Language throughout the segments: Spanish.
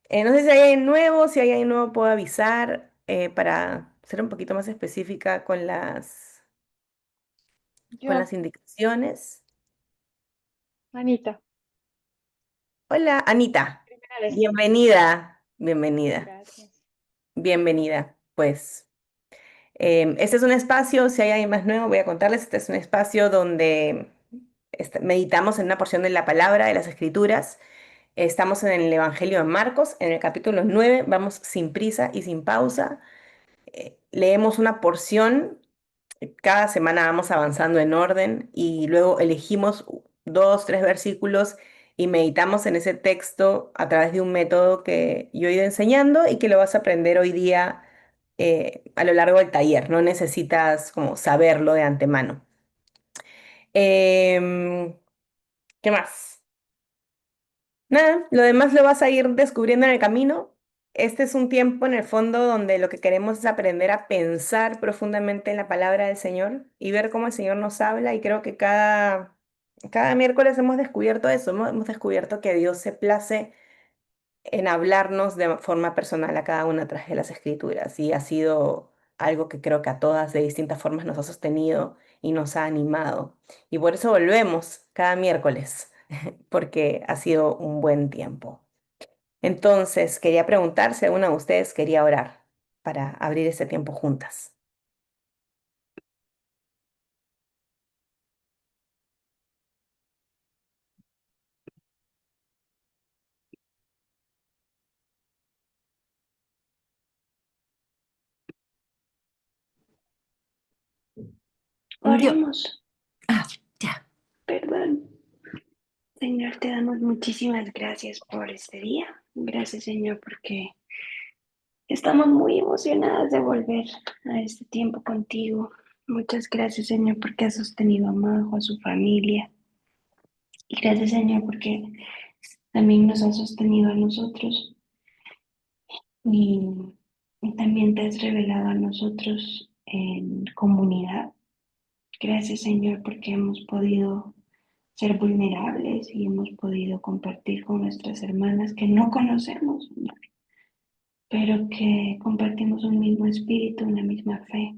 No sé si hay alguien nuevo, si hay alguien nuevo puedo avisar para ser un poquito más específica con Yo, las indicaciones. Anita, Hola, Anita. primera vez. Bienvenida, bienvenida, Gracias. bienvenida. Pues este es un espacio, si hay alguien más nuevo, voy a contarles, este es un espacio donde meditamos en una porción de la palabra, de las escrituras. Estamos en el Evangelio de Marcos, en el capítulo 9. Vamos sin prisa y sin pausa. Leemos una porción. Cada semana vamos avanzando en orden y luego elegimos dos, tres versículos y meditamos en ese texto a través de un método que yo he ido enseñando y que lo vas a aprender hoy día a lo largo del taller. No necesitas como saberlo de antemano. Em, ¿Qué más? Nada, lo demás lo vas a ir descubriendo en el camino. Este es un tiempo en el fondo donde lo que queremos es aprender a pensar profundamente en la palabra del Señor y ver cómo el Señor nos habla y creo que cada miércoles hemos descubierto eso, hemos descubierto que Dios se place en hablarnos de forma personal a cada una a través de las escrituras y ha sido algo que creo que a todas de distintas formas nos ha sostenido y nos ha animado. Y por eso volvemos cada miércoles, porque ha sido un buen tiempo. Entonces, quería preguntar si alguna de ustedes quería orar para abrir este tiempo juntas. Yo. Oremos. Ah, ya. Perdón. Señor, te damos muchísimas gracias por este día. Gracias, Señor, porque estamos muy emocionadas de volver a este tiempo contigo. Muchas gracias, Señor, porque has sostenido a Majo, a su familia. Y gracias, Señor, porque también nos has sostenido a nosotros y, y también te has revelado a nosotros en comunidad. Gracias, Señor, porque hemos podido ser vulnerables y hemos podido compartir con nuestras hermanas que no conocemos, Señor, pero que compartimos un mismo espíritu, una misma fe.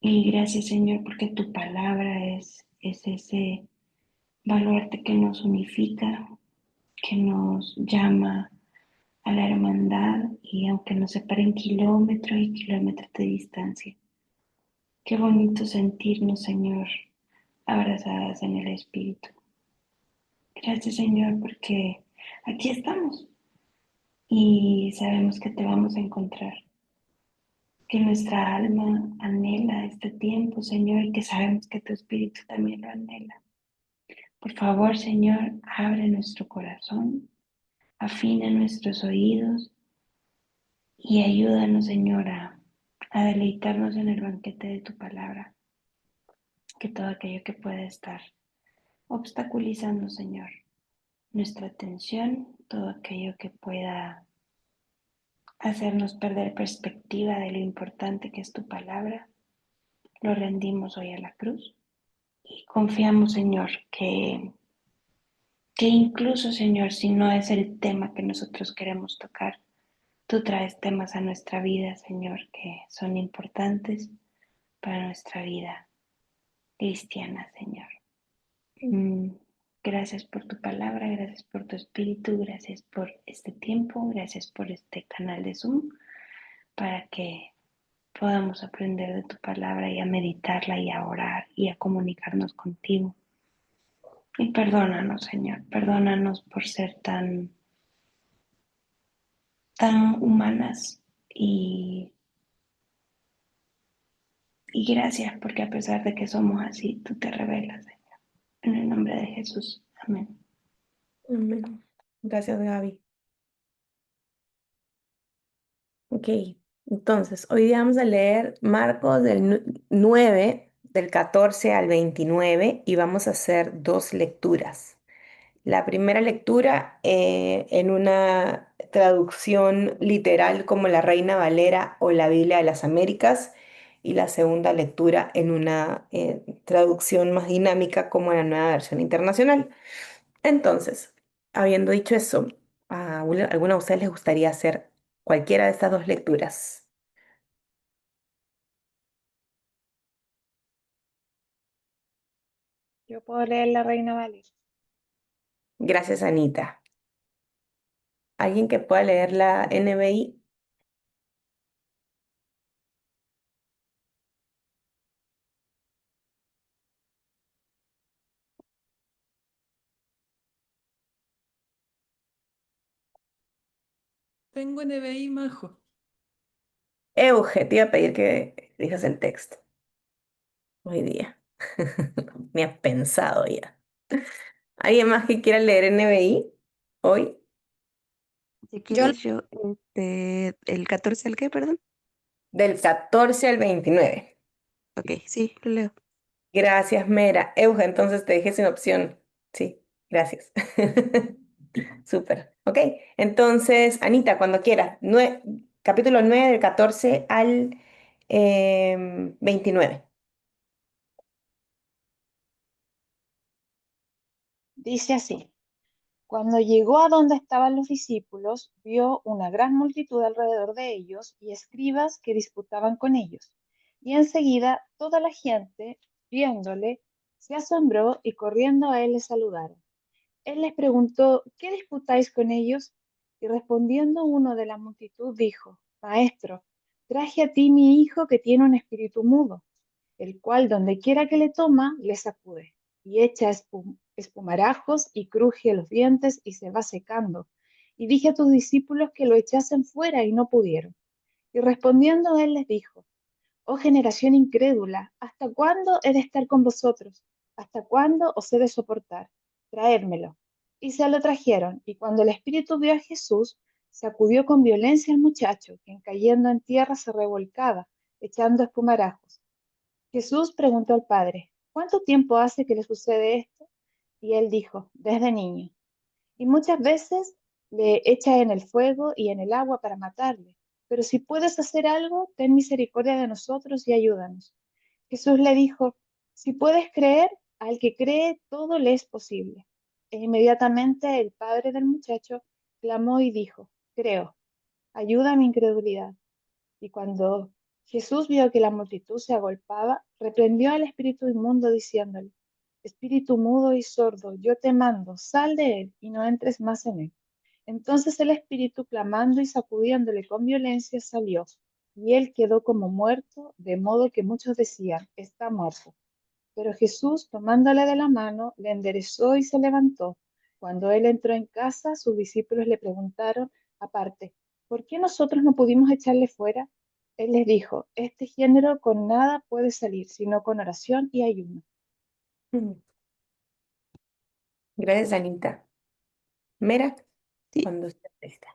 Y gracias, Señor, porque tu palabra es ese baluarte que nos unifica, que nos llama a la hermandad y aunque nos separen kilómetros y kilómetros de distancia. Qué bonito sentirnos, Señor, abrazadas en el Espíritu. Gracias, Señor, porque aquí estamos y sabemos que te vamos a encontrar, que nuestra alma anhela este tiempo, Señor, y que sabemos que tu Espíritu también lo anhela. Por favor, Señor, abre nuestro corazón, afina nuestros oídos y ayúdanos, Señor, a deleitarnos en el banquete de tu palabra, que todo aquello que pueda estar obstaculizando, Señor, nuestra atención, todo aquello que pueda hacernos perder perspectiva de lo importante que es tu palabra. Lo rendimos hoy a la cruz y confiamos, Señor, que incluso, Señor, si no es el tema que nosotros queremos tocar, tú traes temas a nuestra vida, Señor, que son importantes para nuestra vida cristiana, Señor. Mm, Gracias por tu palabra, gracias por tu espíritu, gracias por este tiempo, gracias por este canal de Zoom para que podamos aprender de tu palabra y a meditarla y a orar y a comunicarnos contigo. Y perdónanos, Señor, perdónanos por ser tan humanas y gracias porque a pesar de que somos así, tú te revelas, Señor. En el nombre de Jesús. Amén. Amén. Gracias, Gaby. Ok, entonces, hoy día vamos a leer Marcos del 9, del 14 al 29, y vamos a hacer dos lecturas. La primera lectura en una traducción literal como la Reina Valera o la Biblia de las Américas, y la segunda lectura en una traducción más dinámica como la Nueva Versión Internacional. Entonces, habiendo dicho eso, ¿Alguna de ustedes les gustaría hacer cualquiera de estas dos lecturas? Yo puedo leer la Reina Valera. Gracias, Anita. ¿Alguien que pueda leer la NBI? Tengo NBI, Majo. Euge, te iba a pedir que elijas el texto hoy día. Me has pensado ya. ¿Alguien más que quiera leer NBI hoy? Si Yo, quieres, yo, el 14 ¿al qué, perdón? Del 14 al 29. Ok, sí, lo leo. Gracias, Mera. Euge, entonces te dejé sin opción. Sí, gracias. Súper. Ok, entonces, Anita, cuando quieras. Capítulo 9 del 14 al 29. dice así, cuando llegó a donde estaban los discípulos, vio una gran multitud alrededor de ellos y escribas que disputaban con ellos. Y enseguida toda la gente, viéndole, se asombró y corriendo a él le saludaron. Él les preguntó, ¿qué disputáis con ellos? Y respondiendo uno de la multitud dijo, Maestro, traje a ti mi hijo que tiene un espíritu mudo, el cual donde quiera que le toma, le sacude, y echa espumarajos y cruje los dientes y se va secando. Y dije a tus discípulos que lo echasen fuera y no pudieron. Y respondiendo él les dijo, Oh generación incrédula, ¿hasta cuándo he de estar con vosotros? ¿Hasta cuándo os he de soportar? Traédmelo. Y se lo trajeron, y cuando el espíritu vio a Jesús, sacudió con violencia al muchacho, quien cayendo en tierra se revolcaba, echando espumarajos. Jesús preguntó al padre, ¿cuánto tiempo hace que le sucede esto? Y él dijo, desde niño. Y muchas veces le echa en el fuego y en el agua para matarle. Pero si puedes hacer algo, ten misericordia de nosotros y ayúdanos. Jesús le dijo, si puedes creer, al que cree todo le es posible. E inmediatamente el padre del muchacho clamó y dijo, creo, ayuda a mi incredulidad. Y cuando Jesús vio que la multitud se agolpaba, reprendió al espíritu inmundo diciéndole, Espíritu mudo y sordo, yo te mando, sal de él y no entres más en él. Entonces el espíritu, clamando y sacudiéndole con violencia, salió, y él quedó como muerto, de modo que muchos decían, está muerto. Pero Jesús, tomándole de la mano, le enderezó y se levantó. Cuando él entró en casa, sus discípulos le preguntaron aparte, ¿por qué nosotros no pudimos echarle fuera? Él les dijo, este género con nada puede salir, sino con oración y ayuno. Mm. Gracias, Anita. Mera, Sí, cuando esté lista.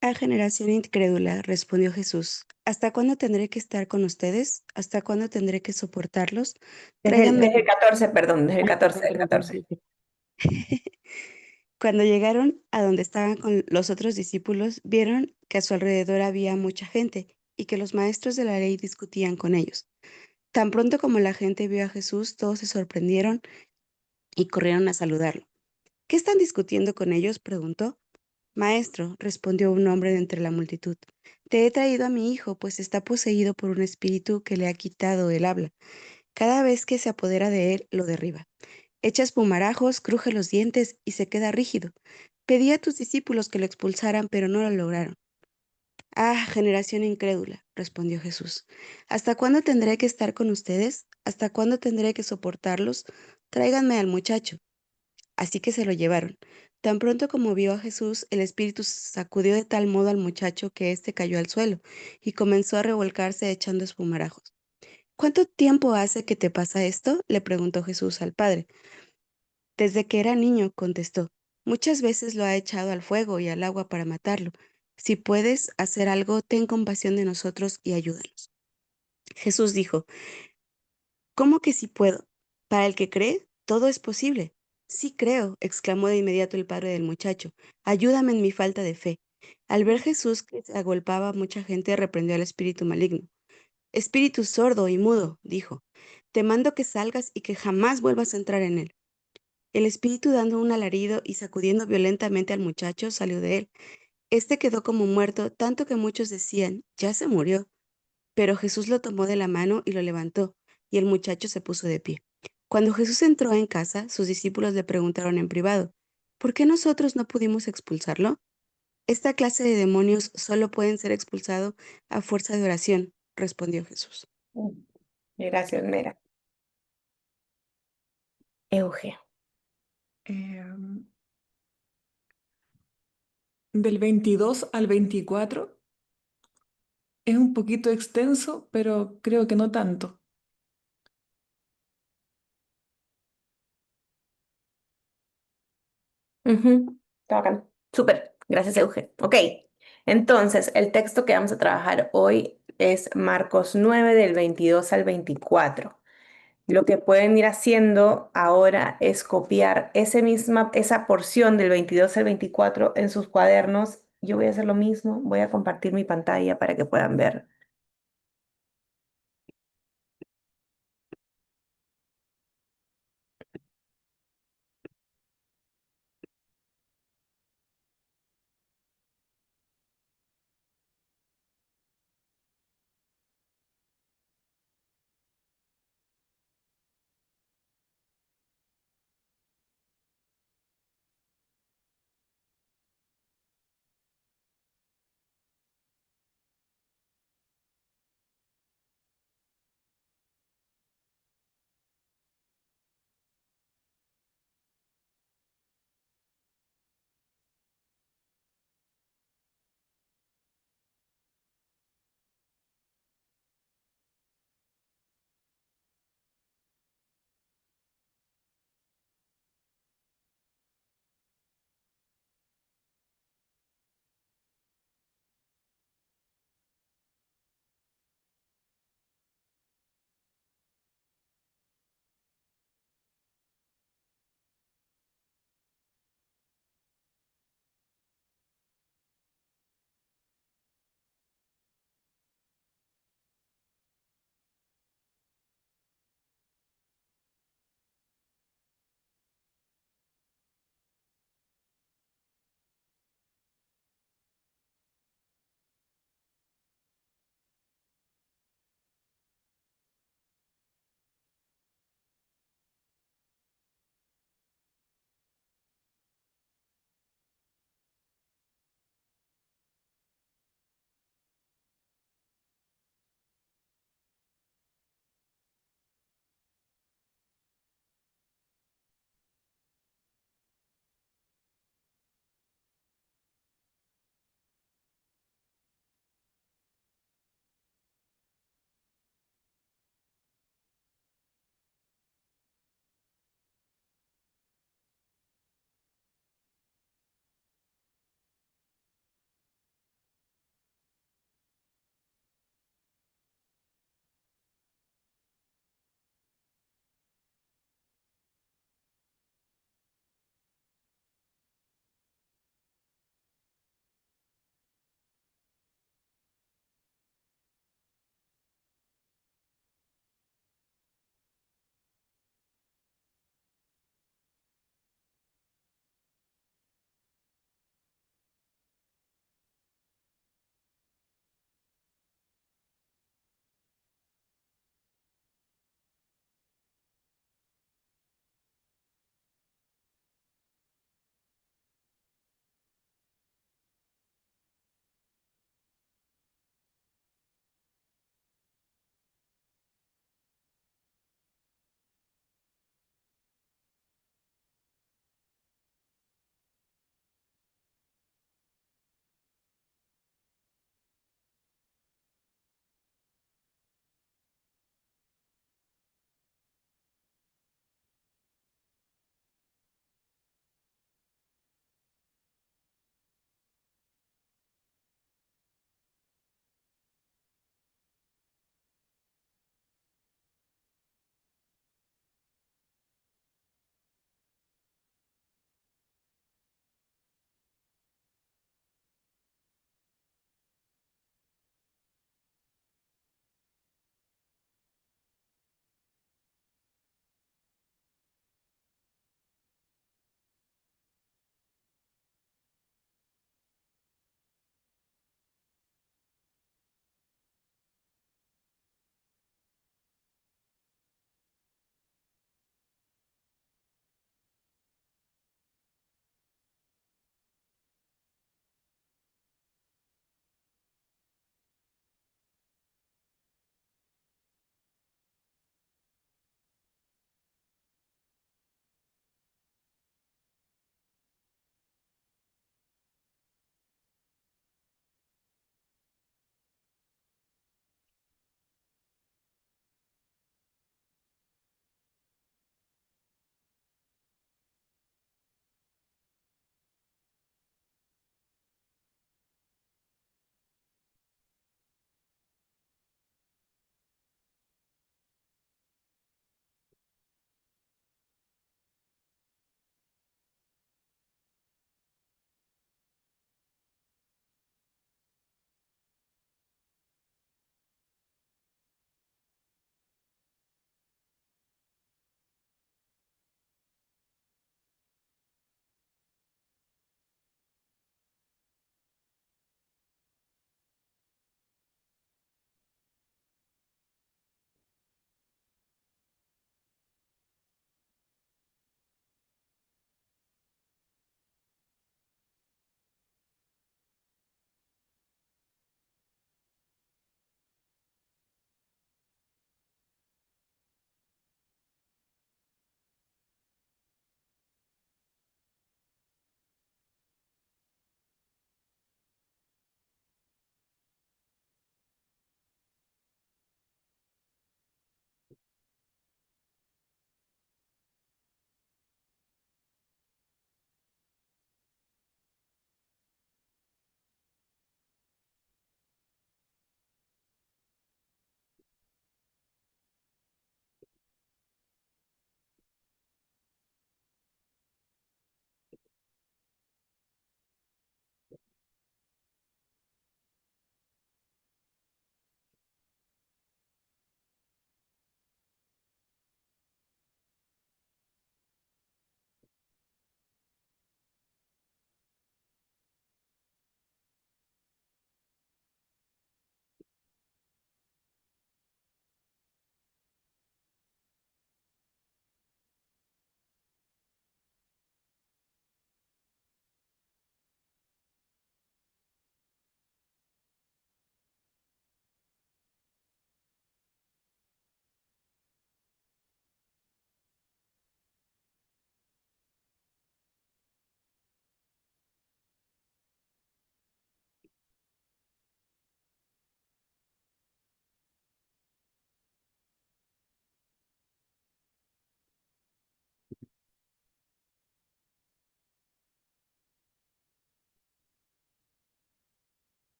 a generación incrédula, respondió Jesús, ¿hasta cuándo tendré que estar con ustedes? ¿Hasta cuándo tendré que soportarlos? Tráiganme. Desde el 14, perdón, desde el Ay, 14, perdón, del perdón, perdón, 14. sí. Cuando llegaron a donde estaban con los otros discípulos, vieron que a su alrededor había mucha gente y que los maestros de la ley discutían con ellos. Tan pronto como la gente vio a Jesús, todos se sorprendieron y corrieron a saludarlo. ¿Qué están discutiendo con ellos? Preguntó. Maestro, respondió un hombre de entre la multitud, te he traído a mi hijo, pues está poseído por un espíritu que le ha quitado el habla. Cada vez que se apodera de él, lo derriba. Echa espumarajos, cruje los dientes y se queda rígido. Pedí a tus discípulos que lo expulsaran, pero no lo lograron. Ah, generación incrédula, respondió Jesús. ¿Hasta cuándo tendré que estar con ustedes? ¿Hasta cuándo tendré que soportarlos? Tráiganme al muchacho. Así que se lo llevaron. Tan pronto como vio a Jesús, el espíritu sacudió de tal modo al muchacho que éste cayó al suelo y comenzó a revolcarse echando espumarajos. ¿Cuánto tiempo hace que te pasa esto? Le preguntó Jesús al padre. Desde que era niño, contestó. Muchas veces lo ha echado al fuego y al agua para matarlo. Si puedes hacer algo, ten compasión de nosotros y ayúdanos. Jesús dijo, ¿cómo que sí puedo? Para el que cree, todo es posible. Sí creo, exclamó de inmediato el padre del muchacho. Ayúdame en mi falta de fe. Al ver Jesús que se agolpaba mucha gente, reprendió al espíritu maligno. Espíritu sordo y mudo, dijo, te mando que salgas y que jamás vuelvas a entrar en él. El espíritu, dando un alarido y sacudiendo violentamente al muchacho, salió de él. Este quedó como muerto, tanto que muchos decían, ya se murió. Pero Jesús lo tomó de la mano y lo levantó, y el muchacho se puso de pie. Cuando Jesús entró en casa, sus discípulos le preguntaron en privado, ¿por qué nosotros no pudimos expulsarlo? Esta clase de demonios solo pueden ser expulsados a fuerza de oración, respondió Jesús. Mm. Gracias, Mera. Euge. Em, Del 22 al 24 es un poquito extenso, pero creo que no tanto. Ujú, está bacán. Súper. Gracias, Euge. Ok. Entonces, el texto que vamos a trabajar hoy es Marcos 9 del 22 al 24. Lo que pueden ir haciendo ahora es copiar esa porción del 22 al 24 en sus cuadernos. Yo voy a hacer lo mismo. Voy a compartir mi pantalla para que puedan ver.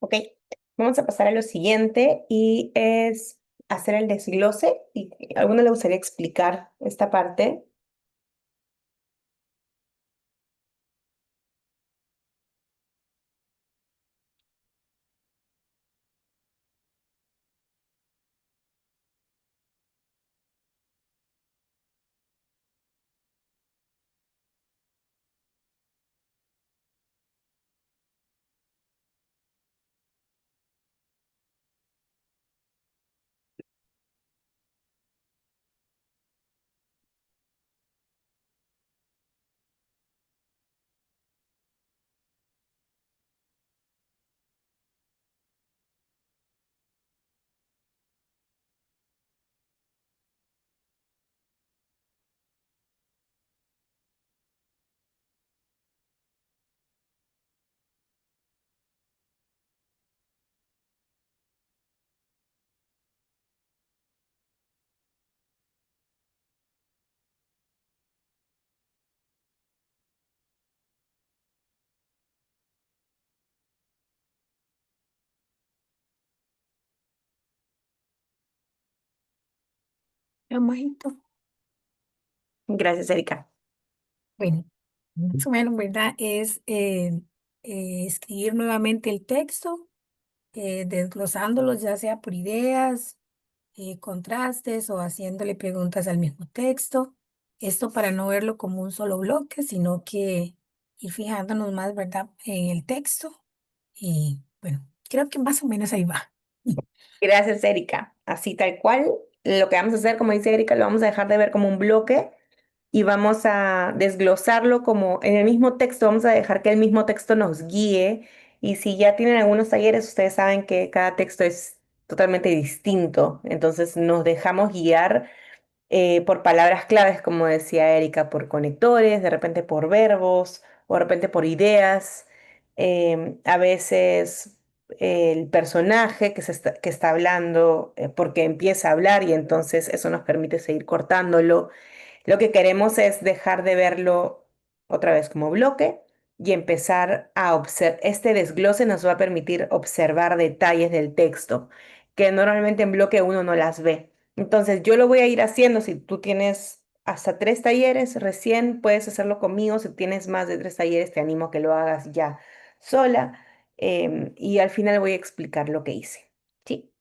Ok, vamos a pasar a lo siguiente y es hacer el desglose. ¿Y a alguno le gustaría explicar esta parte? Majito. Gracias, Erika. Bueno, más o menos, ¿verdad? Es escribir nuevamente el texto, desglosándolo ya sea por ideas, contrastes o haciéndole preguntas al mismo texto. Esto para no verlo como un solo bloque, sino que ir fijándonos más, ¿verdad? En el texto. Y bueno, creo que más o menos ahí va. Gracias, Erika. Así tal cual, lo que vamos a hacer, como dice Erika, lo vamos a dejar de ver como un bloque y vamos a desglosarlo como en el mismo texto, vamos a dejar que el mismo texto nos guíe. Y si ya tienen algunos talleres, ustedes saben que cada texto es totalmente distinto, entonces nos dejamos guiar por palabras claves, como decía Erika, por conectores, de repente por verbos, o de repente por ideas. A veces el personaje que está hablando, porque empieza a hablar y entonces eso nos permite seguir cortándolo. Lo que queremos es dejar de verlo otra vez como bloque y empezar a observar. Este desglose nos va a permitir observar detalles del texto que normalmente en bloque uno no las ve. Entonces yo lo voy a ir haciendo. Si tú tienes hasta 3 talleres, recién puedes hacerlo conmigo. Si tienes más de 3 talleres, te animo a que lo hagas ya sola. Y al final voy a explicar lo que hice. ¿Sí?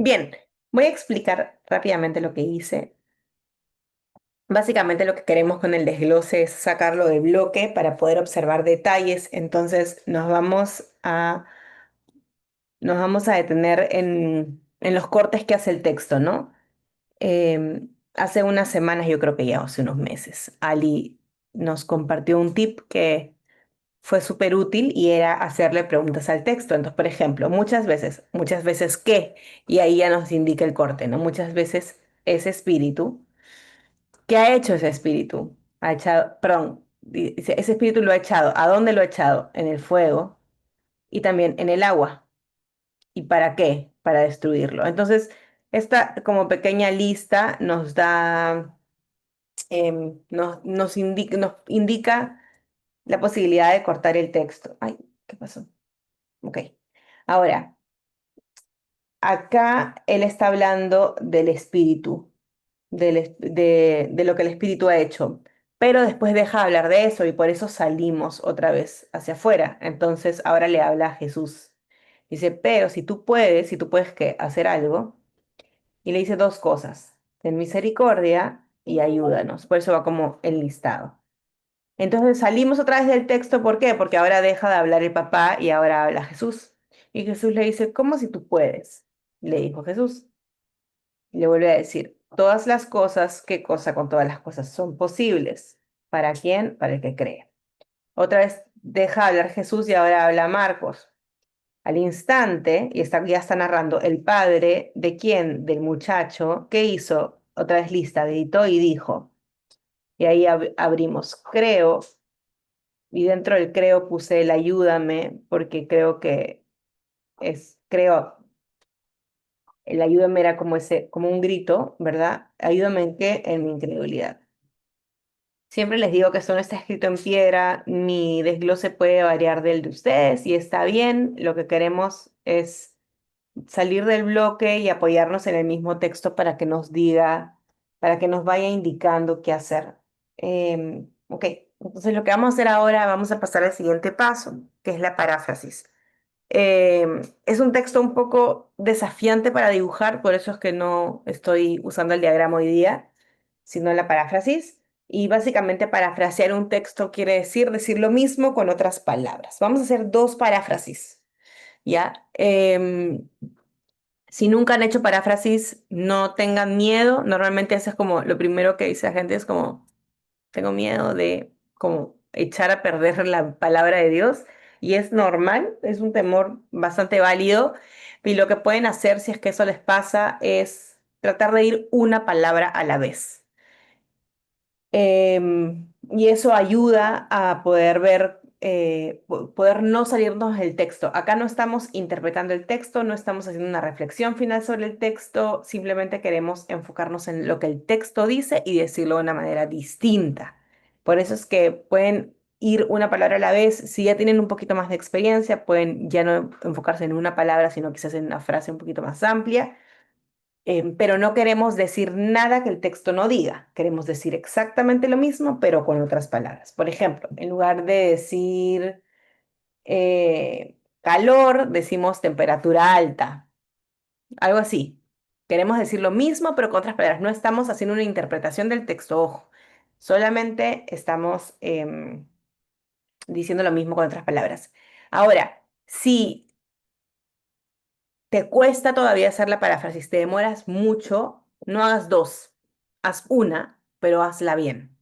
Bien, voy a explicar rápidamente lo que hice. Básicamente lo que queremos con el desglose es sacarlo de bloque para poder observar detalles. Entonces nos vamos a detener en los cortes que hace el texto, ¿no? Hace unas semanas, yo creo que ya hace unos meses, Ali nos compartió un tip que fue súper útil y era hacerle preguntas al texto. Entonces, por ejemplo, muchas veces qué, y ahí ya nos indica el corte, ¿no? Muchas veces ese espíritu. ¿Qué ha hecho ese espíritu? Ha echado, perdón, dice, ese espíritu lo ha echado. ¿A dónde lo ha echado? En el fuego y también en el agua. ¿Y para qué? Para destruirlo. Entonces, esta como pequeña lista nos indica la posibilidad de cortar el texto. Ay, ¿qué pasó? Ok. Ahora, acá él está hablando del espíritu, de lo que el espíritu ha hecho, pero después deja de hablar de eso y por eso salimos otra vez hacia afuera. Entonces ahora le habla a Jesús. Dice, pero si tú puedes ¿qué? Hacer algo. Y le dice dos cosas, ten misericordia y ayúdanos. Por eso va como el listado. Entonces salimos otra vez del texto, ¿por qué? Porque ahora deja de hablar el papá y ahora habla Jesús. Y Jesús le dice, ¿cómo si tú puedes? Le dijo Jesús. Le vuelve a decir, todas las cosas, ¿qué cosa con todas las cosas? Son posibles. ¿Para quién? Para el que cree. Otra vez deja de hablar Jesús y ahora habla Marcos. Al instante, ya está narrando, el padre de quién, del muchacho, ¿qué hizo? Otra vez lista, gritó y dijo. Y ahí abrimos, creo, y dentro del creo puse el ayúdame, porque creo que creo, el ayúdame era como un grito, ¿verdad? Ayúdame en qué, en mi incredulidad. Siempre les digo que esto no está escrito en piedra, mi desglose puede variar del de ustedes y está bien. Lo que queremos es salir del bloque y apoyarnos en el mismo texto para que nos diga, para que nos vaya indicando qué hacer. Ok, entonces lo que vamos a hacer ahora, vamos a pasar al siguiente paso, que es la paráfrasis. Es un texto un poco desafiante para dibujar, por eso es que no estoy usando el diagrama hoy día, sino la paráfrasis. Y básicamente parafrasear un texto quiere decir lo mismo con otras palabras. Vamos a hacer dos paráfrasis, ¿ya? Si nunca han hecho paráfrasis, no tengan miedo. Normalmente eso es como lo primero que dice la gente, es como, tengo miedo de como echar a perder la palabra de Dios. Y es normal, es un temor bastante válido. Y lo que pueden hacer si es que eso les pasa es tratar de ir una palabra a la vez. Y eso ayuda a poder ver, poder no salirnos del texto. Acá no estamos interpretando el texto, no estamos haciendo una reflexión final sobre el texto, simplemente queremos enfocarnos en lo que el texto dice y decirlo de una manera distinta. Por eso es que pueden ir una palabra a la vez. Si ya tienen un poquito más de experiencia, pueden ya no enfocarse en una palabra, sino quizás en una frase un poquito más amplia. Pero no queremos decir nada que el texto no diga. Queremos decir exactamente lo mismo, pero con otras palabras. Por ejemplo, en lugar de decir calor, decimos temperatura alta. Algo así. Queremos decir lo mismo, pero con otras palabras. No estamos haciendo una interpretación del texto, ojo. Solamente estamos diciendo lo mismo con otras palabras. Ahora, si te cuesta todavía hacer la paráfrasis, te demoras mucho, no hagas dos, haz una, pero hazla bien.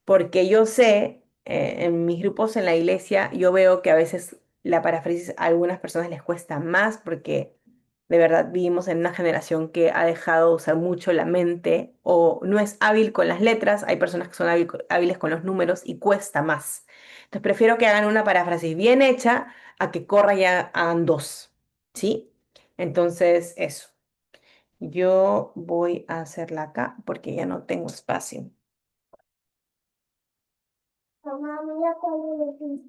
Porque yo sé, en mis grupos en la iglesia, yo veo que a veces la paráfrasis a algunas personas les cuesta más porque de verdad vivimos en una generación que ha dejado de usar mucho la mente o no es hábil con las letras, hay personas que son hábiles con los números y cuesta más. Entonces prefiero que hagan una paráfrasis bien hecha a que corra y hagan dos, ¿sí? Entonces, eso. Yo voy a hacerla acá porque ya no tengo espacio. Mamá, mira cuál es.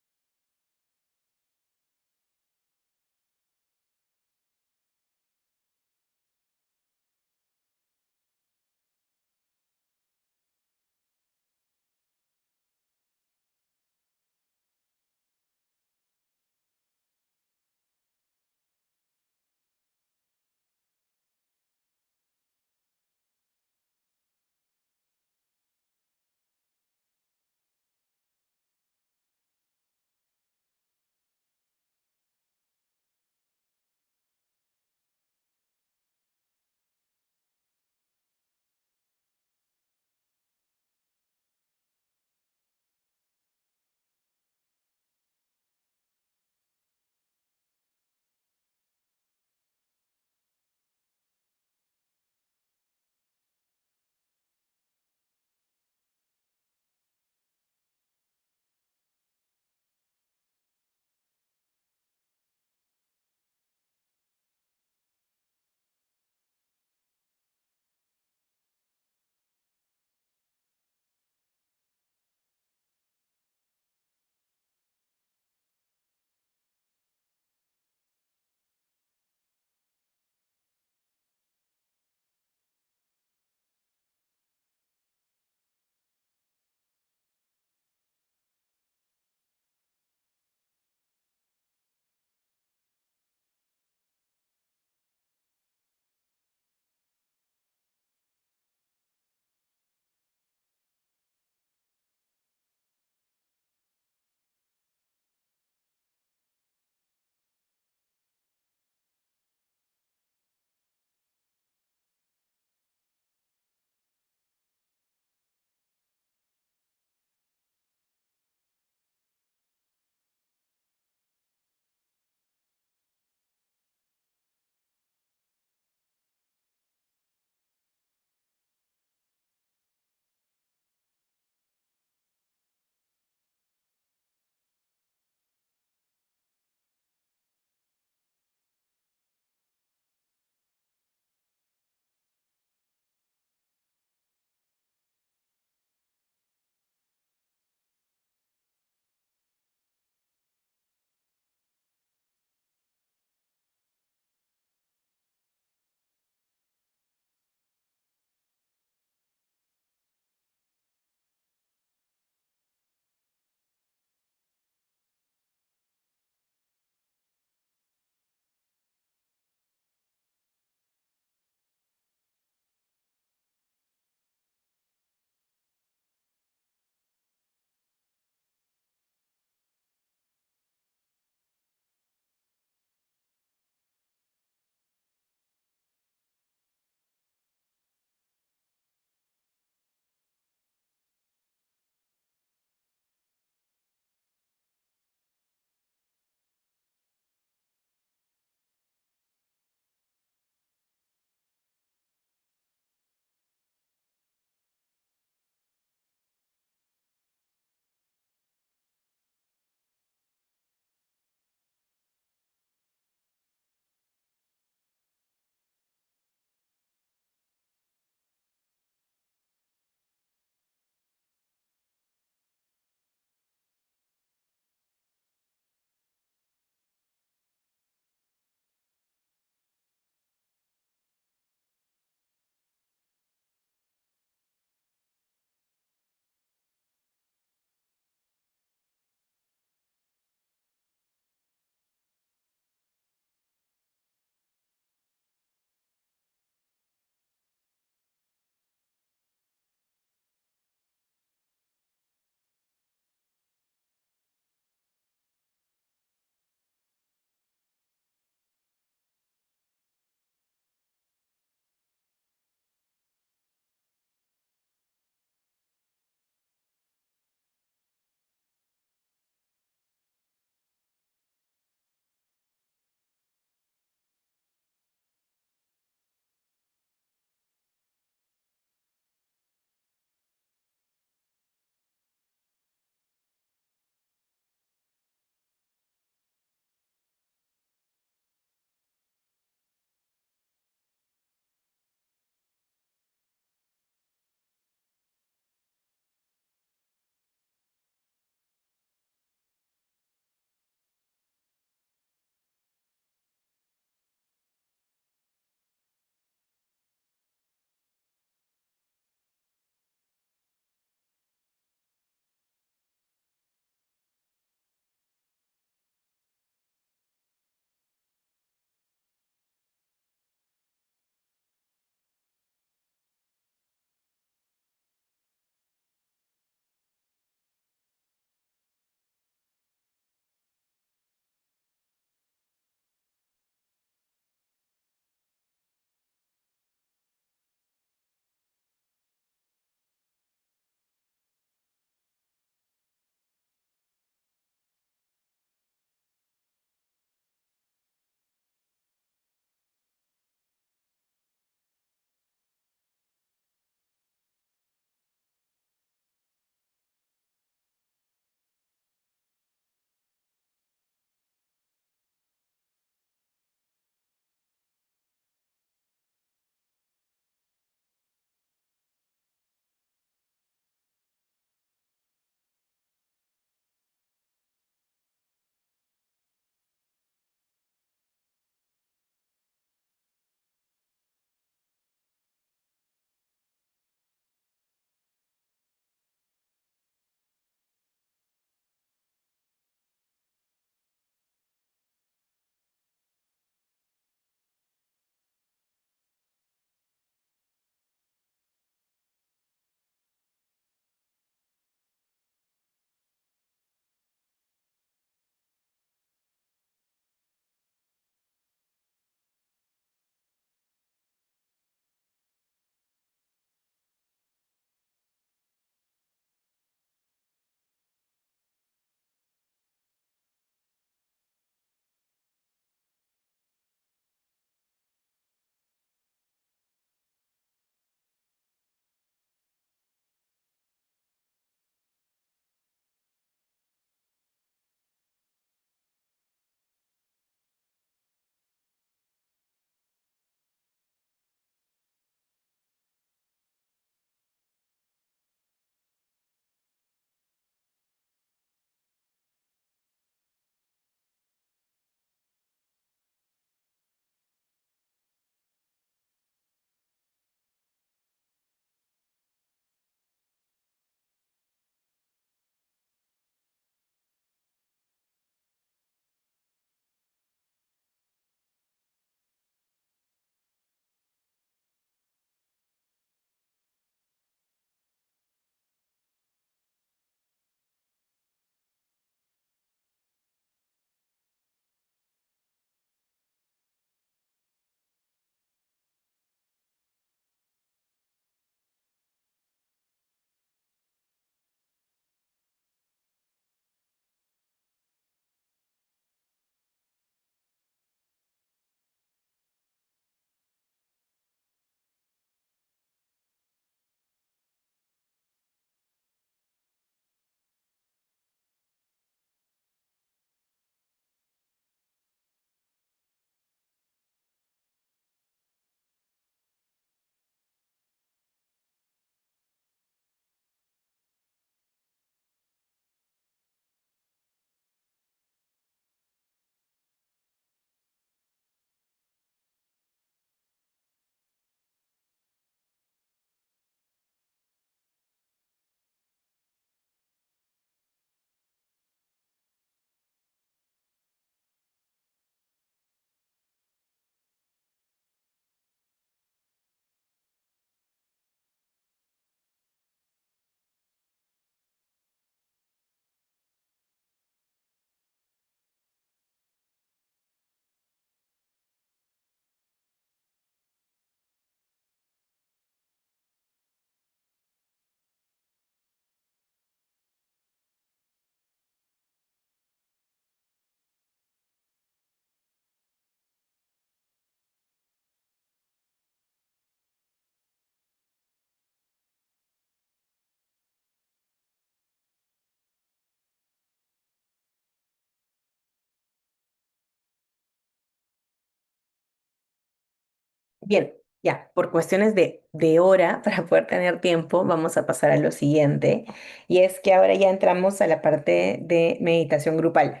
Bien, ya, por cuestiones de hora, para poder tener tiempo, vamos a pasar a lo siguiente, y es que ahora ya entramos a la parte de meditación grupal.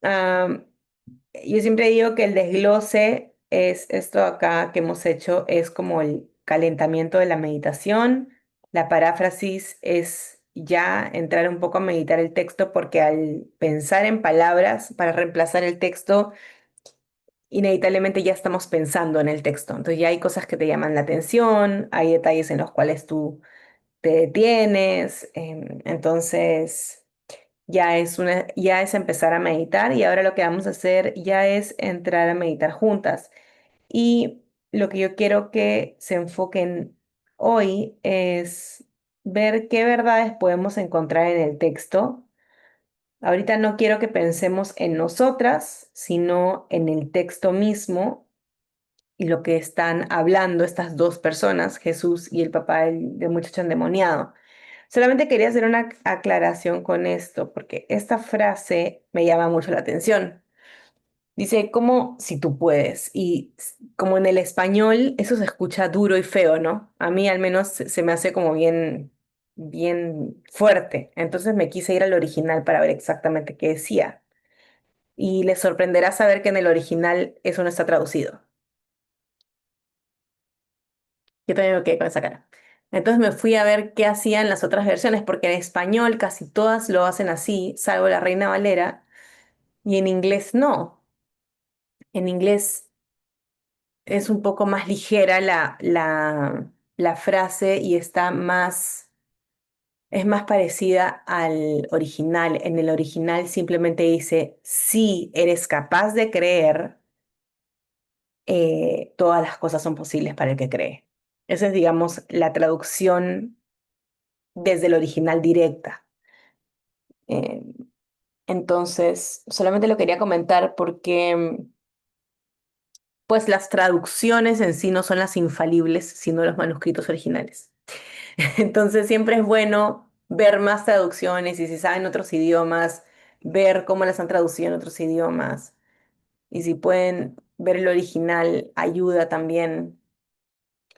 Am, yo siempre digo que el desglose es esto acá que hemos hecho, es como el calentamiento de la meditación, la paráfrasis es ya entrar un poco a meditar el texto, porque al pensar en palabras para reemplazar el texto, inevitablemente ya estamos pensando en el texto. Entonces ya hay cosas que te llaman la atención, hay detalles en los cuales tú te detienes, entonces ya es empezar a meditar, y ahora lo que vamos a hacer ya es entrar a meditar juntas. Y lo que yo quiero que se enfoquen hoy es ver qué verdades podemos encontrar en el texto. Ahorita no quiero que pensemos en nosotras, sino en el texto mismo y lo que están hablando estas dos personas, Jesús y el papá del muchacho endemoniado. Solamente quería hacer una aclaración con esto, porque esta frase me llama mucho la atención. Dice, como si tú puedes. Y como en el español, eso se escucha duro y feo, ¿no? A mí al menos se me hace como bien, bien fuerte. Entonces me quise ir al original para ver exactamente qué decía. Y les sorprenderá saber que en el original eso no está traducido. Yo también me quedé con esa cara. Entonces me fui a ver qué hacían las otras versiones, porque en español casi todas lo hacen así, salvo la Reina Valera, y en inglés no. En inglés es un poco más ligera la frase y es más parecida al original. En el original simplemente dice, si eres capaz de creer, todas las cosas son posibles para el que cree. Esa es, digamos, la traducción desde el original directa. Eh, entonces, solamente lo quería comentar porque, pues, las traducciones en sí no son las infalibles, sino los manuscritos originales. Entonces, siempre es bueno ver más traducciones, y si saben otros idiomas, ver cómo las han traducido en otros idiomas. Y si pueden ver el original, ayuda también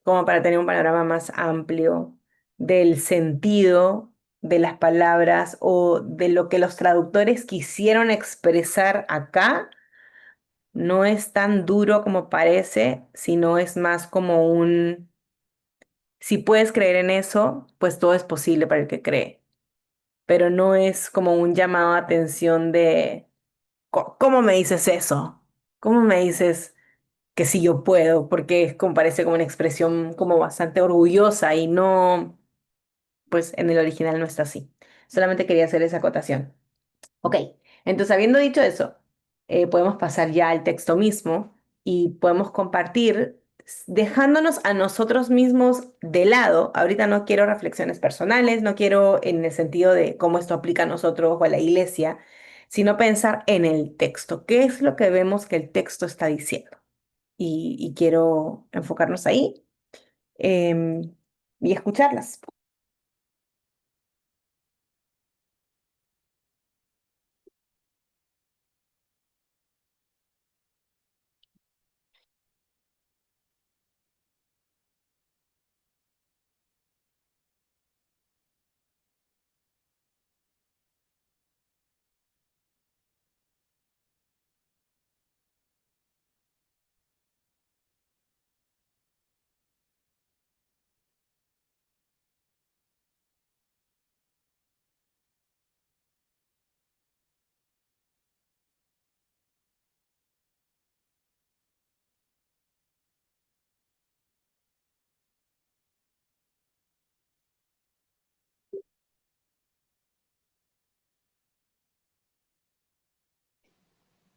como para tener un panorama más amplio del sentido de las palabras o de lo que los traductores quisieron expresar acá. No es tan duro como parece, sino es más como si puedes creer en eso, pues todo es posible para el que cree, pero no es como un llamado a atención de, ¿cómo me dices eso? ¿Cómo me dices que sí yo puedo? Porque parece como una expresión como bastante orgullosa, y no, pues en el original no está así. Solamente quería hacer esa acotación. Ok, entonces habiendo dicho eso, podemos pasar ya al texto mismo y podemos compartir, dejándonos a nosotros mismos de lado. Ahorita no quiero reflexiones personales, no quiero en el sentido de cómo esto aplica a nosotros o a la iglesia, sino pensar en el texto. ¿Qué es lo que vemos que el texto está diciendo? Y quiero enfocarnos ahí, em, y escucharlas.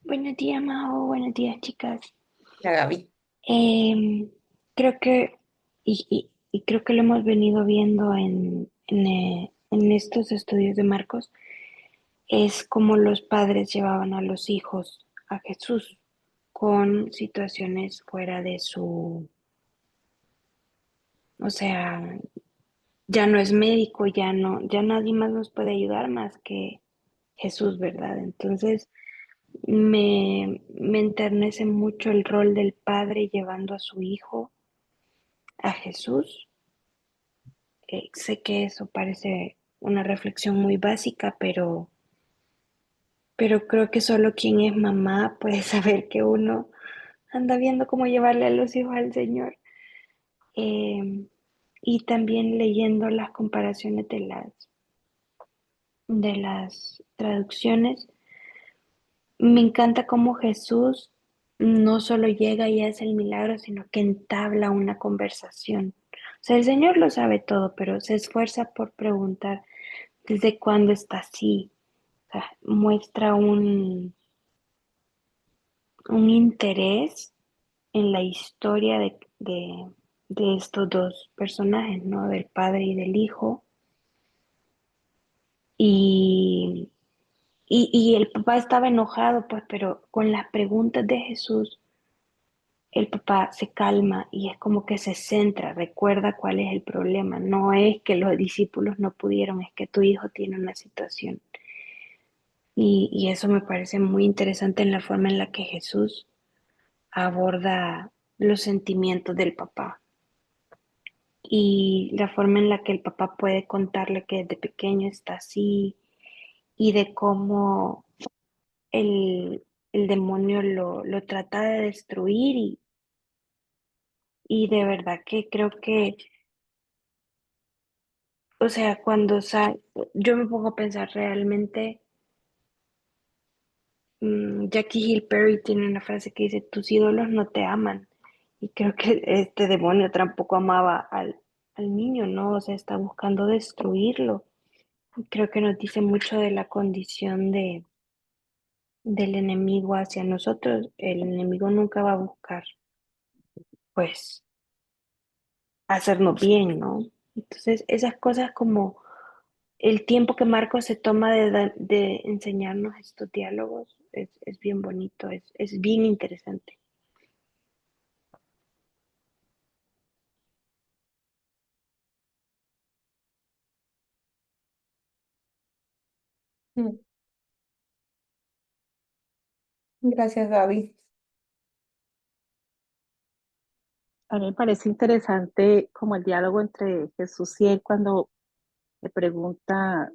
Buenos días, Majo. Buenos días, chicas. La Gaby. Em, creo que, y creo que lo hemos venido viendo en estos estudios de Marcos, es como los padres llevaban a los hijos a Jesús con situaciones fuera de o sea, ya no es médico, ya nadie más nos puede ayudar más que Jesús, ¿verdad? Entonces, me enternece mucho el rol del padre llevando a su hijo a Jesús. Sé que eso parece una reflexión muy básica, pero creo que solo quien es mamá puede saber que uno anda viendo cómo llevarle a los hijos al Señor. Eh, y también leyendo las comparaciones de las traducciones, me encanta cómo Jesús no solo llega y hace el milagro, sino que entabla una conversación. O sea, el Señor lo sabe todo, pero se esfuerza por preguntar desde cuándo está así. O sea, muestra un interés en la historia de estos dos personajes, ¿no? Del padre y del hijo. Y, y el papá estaba enojado, pues, pero con las preguntas de Jesús, el papá se calma y es como que se centra, recuerda cuál es el problema. No es que los discípulos no pudieron, es que tu hijo tiene una situación. Y eso me parece muy interesante en la forma en la que Jesús aborda los sentimientos del papá y la forma en la que el papá puede contarle que desde pequeño está así y de cómo el, el demonio lo trata de destruir y de verdad que creo que, o sea, yo me pongo a pensar realmente, Jackie Hill Perry tiene una frase que dice, tus ídolos no te aman. Y creo que este demonio tampoco amaba al niño, ¿no? O sea, está buscando destruirlo. Y creo que nos dice mucho de la condición del enemigo hacia nosotros. El enemigo nunca va a buscar, pues, hacernos bien, ¿no? Entonces, esas cosas como el tiempo que Marcos se toma de enseñarnos estos diálogos es bien bonito, es bien interesante. Mm. Gracias, Gaby. A mí me parece interesante como el diálogo entre Jesús y él cuando le pregunta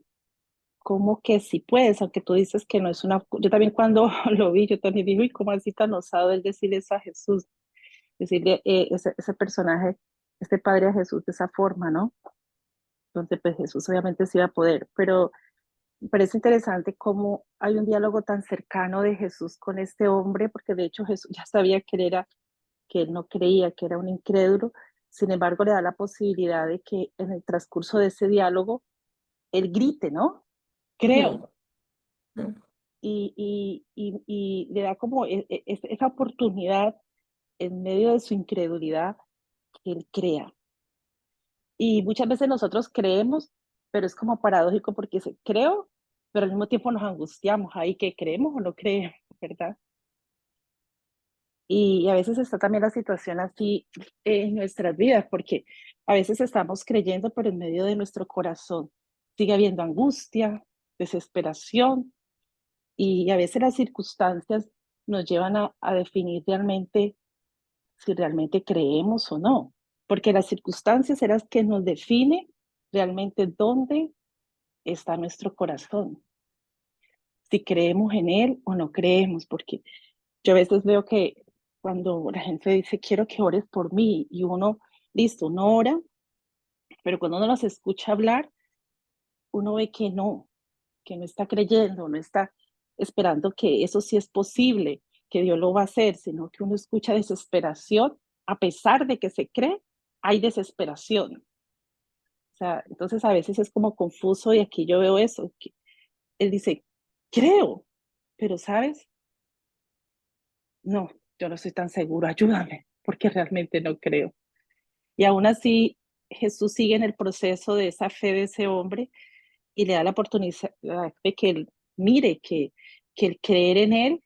cómo que si puedes, aunque tú dices que no es una... Yo también cuando lo vi, yo también dije, uy, ¿cómo así tan osado el decirle eso a Jesús? Decirle ese personaje, este padre a Jesús de esa forma, ¿no? Donde pues Jesús obviamente sí iba a poder, pero me parece interesante cómo hay un diálogo tan cercano de Jesús con este hombre, porque de hecho Jesús ya sabía que él no creía, que era un incrédulo. Sin embargo, le da la posibilidad de que en el transcurso de ese diálogo él grite, ¿no? Mm, Creo. mm, Y le da como esa oportunidad en medio de su incredulidad que él crea. Y muchas veces nosotros creemos, pero es como paradójico porque creo, pero al mismo tiempo nos angustiamos ahí que creemos o no creemos, ¿verdad? Y a veces está también la situación así en nuestras vidas, porque a veces estamos creyendo, pero en medio de nuestro corazón sigue habiendo angustia, desesperación, y a veces las circunstancias nos llevan a definir realmente si realmente creemos o no, porque las circunstancias son las que nos definen realmente dónde está nuestro corazón, si creemos en él o no creemos, porque yo a veces veo que cuando la gente dice, quiero que ores por mí, y uno, listo, uno ora, pero cuando uno los escucha hablar, uno ve que no está creyendo, no está esperando que eso sí es posible, que Dios lo va a hacer, sino que uno escucha desesperación, a pesar de que se cree, hay desesperación. O sea, entonces a veces es como confuso y aquí yo veo eso, que él dice, creo, pero sabes, no, yo no estoy tan seguro, ayúdame, porque realmente no creo. Y aún así, Jesús sigue en el proceso de esa fe de ese hombre y le da la oportunidad de que él mire que el creer en él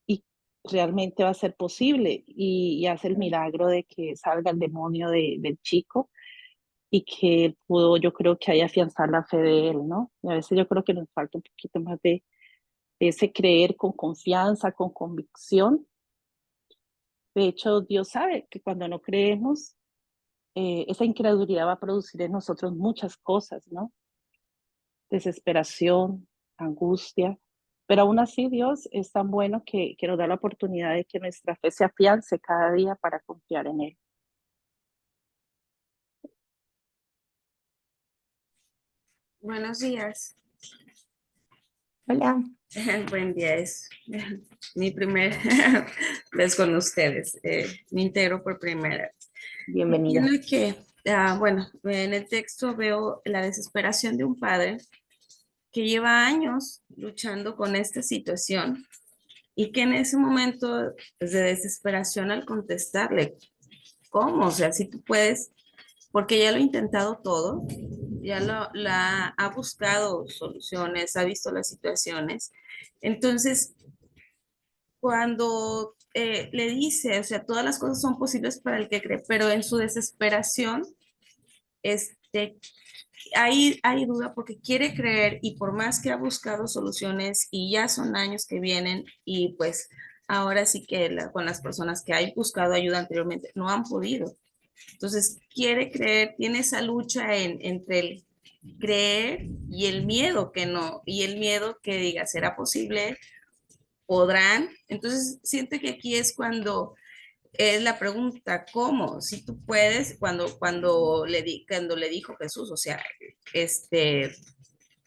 y realmente va a ser posible y hace el mm, milagro de que salga el demonio del chico y que él pudo, yo creo que ahí afianzar la fe de él, ¿no? Y a veces yo creo que nos falta un poquito más de ese creer con confianza, con convicción. De hecho, Dios sabe que cuando no creemos, esa incredulidad va a producir en nosotros muchas cosas, ¿no? Desesperación, angustia, pero aún así Dios es tan bueno que nos da la oportunidad de que nuestra fe se afiance cada día para confiar en Él. Buenos días. Hola. Buen día, es mi primer vez con ustedes. Me integro por primera vez. Bienvenida. Entiendo que, bueno, en el texto veo la desesperación de un padre que lleva años luchando con esta situación y que en ese momento de desesperación al contestarle, ¿cómo? O sea, si tú puedes, porque ya lo ha intentado todo, ha buscado soluciones, ha visto las situaciones. Entonces, cuando le dice, o sea, todas las cosas son posibles para el que cree, pero en su desesperación, este, hay duda porque quiere creer y por más que ha buscado soluciones y ya son años que vienen y pues ahora sí que con las personas que hay buscado ayuda anteriormente no han podido. Entonces quiere creer, tiene esa lucha entre el creer y el miedo que no, y el miedo que diga, ¿será posible? ¿Podrán? Entonces siento que aquí es cuando es la pregunta, ¿cómo? Si tú puedes, cuando le dijo Jesús, o sea, este,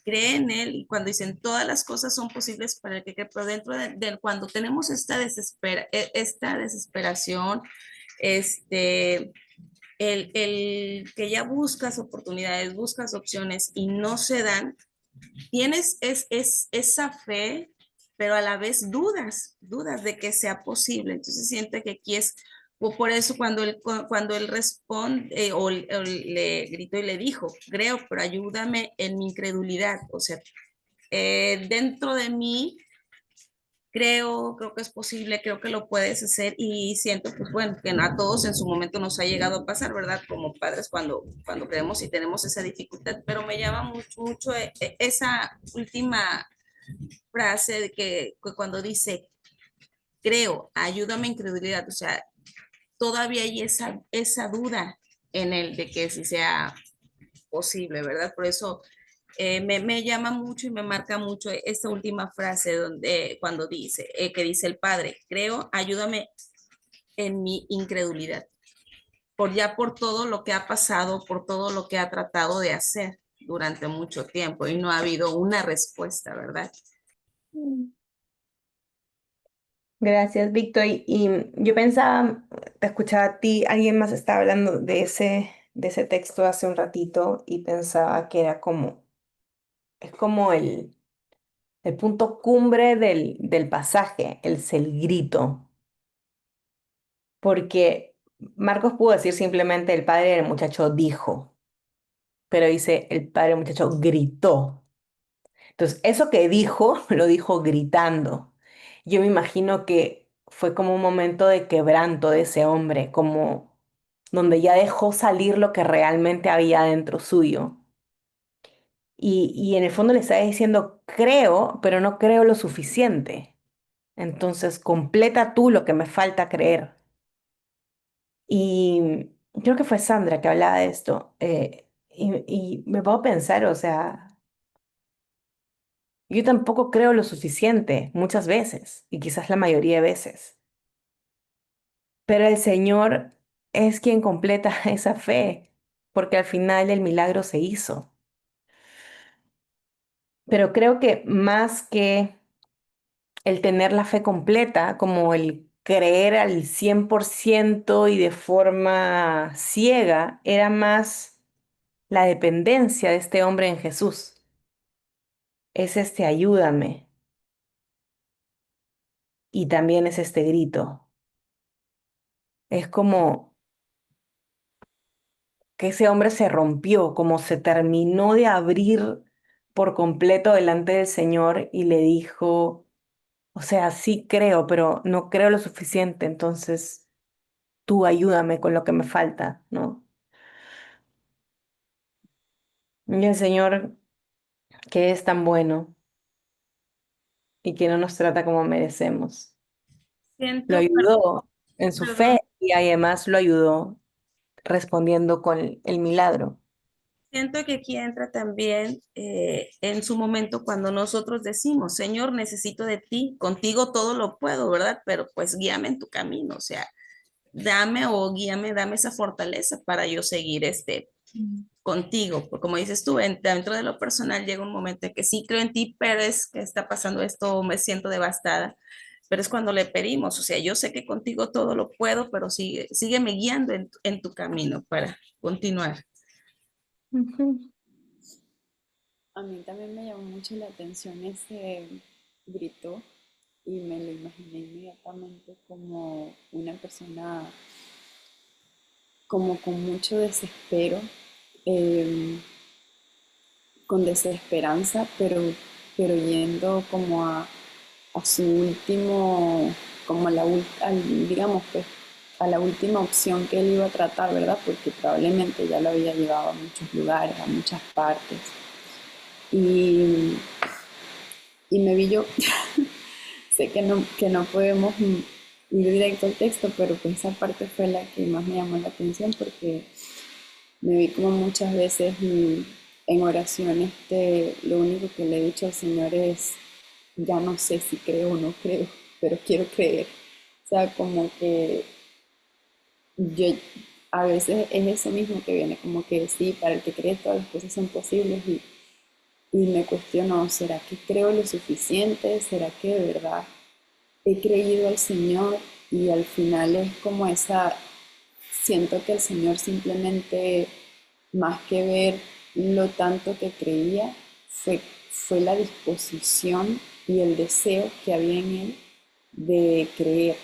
cree en él y cuando dicen todas las cosas son posibles para el que cree, pero dentro cuando tenemos esta desesperación, este, el que ya buscas oportunidades, buscas opciones y no se dan, tienes esa fe, pero a la vez dudas de que sea posible. Entonces siento que aquí es, o por eso cuando él responde o le gritó y le dijo, creo, pero ayúdame en mi incredulidad. O sea, dentro de mí creo que es posible, creo que lo puedes hacer y siento, pues bueno, que a todos en su momento nos ha llegado a pasar, ¿verdad? Como padres cuando creemos y tenemos esa dificultad, pero me llama mucho esa última frase de que cuando dice, creo, ayúdame en incredulidad, o sea, todavía hay esa duda en él de que si sea posible, ¿verdad? Por eso me llama mucho y me marca mucho esta última frase cuando dice, que dice el Padre, creo, ayúdame en mi incredulidad, por todo lo que ha pasado, por todo lo que ha tratado de hacer durante mucho tiempo y no ha habido una respuesta, ¿verdad? Gracias, Víctor. Y yo pensaba, te escuchaba a ti, alguien más estaba hablando de ese texto hace un ratito y pensaba que era como, es como el punto cumbre del pasaje, el grito. Porque Marcos pudo decir simplemente el padre del muchacho dijo, pero dice el padre del muchacho gritó. Entonces, eso que dijo, lo dijo gritando. Yo me imagino que fue como un momento de quebranto de ese hombre, como donde ya dejó salir lo que realmente había dentro suyo. Y en el fondo le está diciendo, creo, pero no creo lo suficiente. Entonces, completa tú lo que me falta creer. Y creo que fue Sandra que hablaba de esto. Y me puedo pensar, o sea, yo tampoco creo lo suficiente muchas veces, y quizás la mayoría de veces. Pero el Señor es quien completa esa fe, porque al final el milagro se hizo. Pero creo que más que el tener la fe completa, como el creer al 100% y de forma ciega, era más la dependencia de este hombre en Jesús. Es este ayúdame y también es este grito. Es como que ese hombre se rompió, como se terminó de abrir por completo delante del Señor y le dijo, o sea, sí creo, pero no creo lo suficiente, entonces tú ayúdame con lo que me falta, ¿no? Y el Señor, que es tan bueno y que no nos trata como merecemos, lo Siento, ayudó en su fe perdón, y además lo ayudó respondiendo con el milagro. Siento que aquí entra también en su momento cuando nosotros decimos, Señor, necesito de ti, contigo todo lo puedo, ¿verdad? Pero pues guíame en tu camino, o sea, dame o guíame, dame esa fortaleza para yo seguir contigo. Porque como dices tú, dentro de lo personal llega un momento en que sí creo en ti, pero es que está pasando esto, me siento devastada. Pero es cuando le pedimos, o sea, yo sé que contigo todo lo puedo, pero sígueme guiando en tu camino para continuar. Ujú. A mí también me llamó mucho la atención ese grito y me lo imaginé inmediatamente como una persona como con mucho desespero, eh, con desesperanza, pero yendo como a su último, como digamos, pues, a la última opción que él iba a tratar, ¿verdad? Porque probablemente ya lo había llevado a muchos lugares, a muchas partes. Y, y me vi yo, sé que no podemos ir directo al texto, pero pues esa parte fue la que más me llamó la atención porque me vi como muchas veces en oraciones lo único que le he dicho al Señor es, ya no sé si creo o no creo, pero quiero creer. O sea, como que yo a veces es eso mismo que viene, como que sí, para el que cree todas las cosas son posibles y me cuestiono, ¿será que creo lo suficiente? ¿Será que de verdad he creído al Señor? Y al final es como siento que el Señor simplemente, más que ver lo tanto que creía, fue la disposición y el deseo que había en él de creer.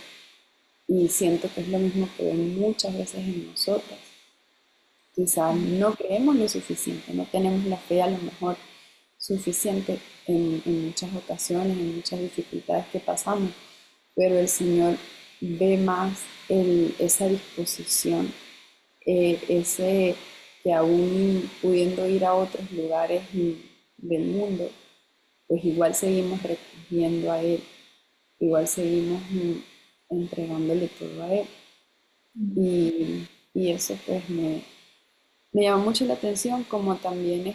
Y siento que es lo mismo que ven muchas veces en nosotras. Quizás no creemos lo suficiente, no tenemos la fe a lo mejor suficiente en muchas ocasiones, en muchas dificultades que pasamos, pero el Señor ve más esa disposición, ese que aún pudiendo ir a otros lugares del mundo, pues igual seguimos recurriendo a Él, igual seguimos entregándole todo a Él. Y eso pues me llamó mucho la atención, como también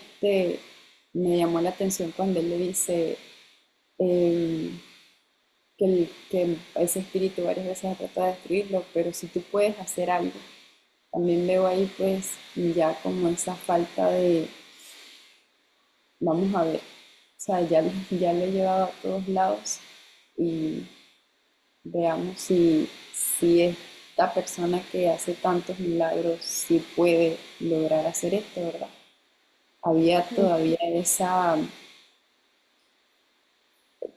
me llamó la atención cuando él le dice que ese espíritu varias veces ha tratado de destruirlo, pero si tú puedes hacer algo, también veo ahí pues ya como esa falta de, vamos a ver, o sea, ya lo he llevado a todos lados y veamos si esta persona que hace tantos milagros, si puede lograr hacer esto, ¿verdad? Había todavía esa,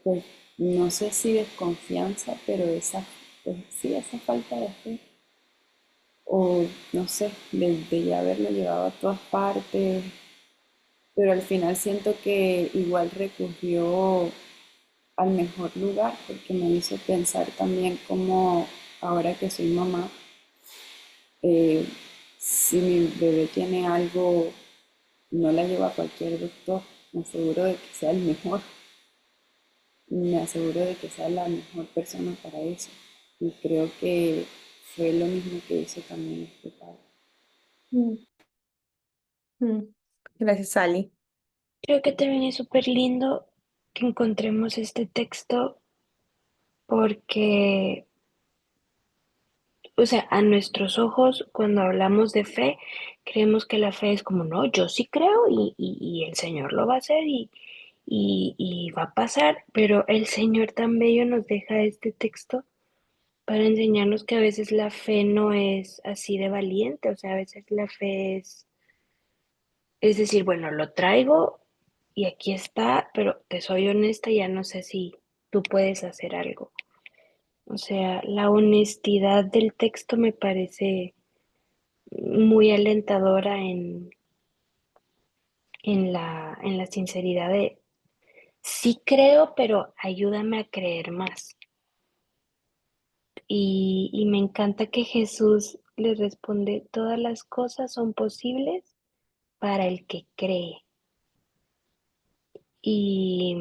pues, no sé si desconfianza, pero pues, sí, esa falta de fe. O no sé, de ya haberlo llevado a todas partes, pero al final siento que igual recurrió al mejor lugar porque me hizo pensar también como ahora que soy mamá, eh, si mi bebé tiene algo, no la llevo a cualquier doctor, me aseguro de que sea el mejor, me aseguro de que sea la mejor persona para eso. Y creo que fue lo mismo que hizo también este padre. Mm, mm. Gracias, Ali. Creo que también es súper lindo que encontremos este texto porque, o sea, a nuestros ojos, cuando hablamos de fe, creemos que la fe es como, no, yo sí creo y el Señor lo va a hacer y va a pasar, pero el Señor tan bello nos deja este texto para enseñarnos que a veces la fe no es así de valiente, o sea, a veces la fe es decir, bueno, lo traigo y aquí está, pero te soy honesta, ya no sé si tú puedes hacer algo. O sea, la honestidad del texto me parece muy alentadora en la sinceridad de sí creo, pero ayúdame a creer más. Y me encanta que Jesús le responde, todas las cosas son posibles para el que cree. Y,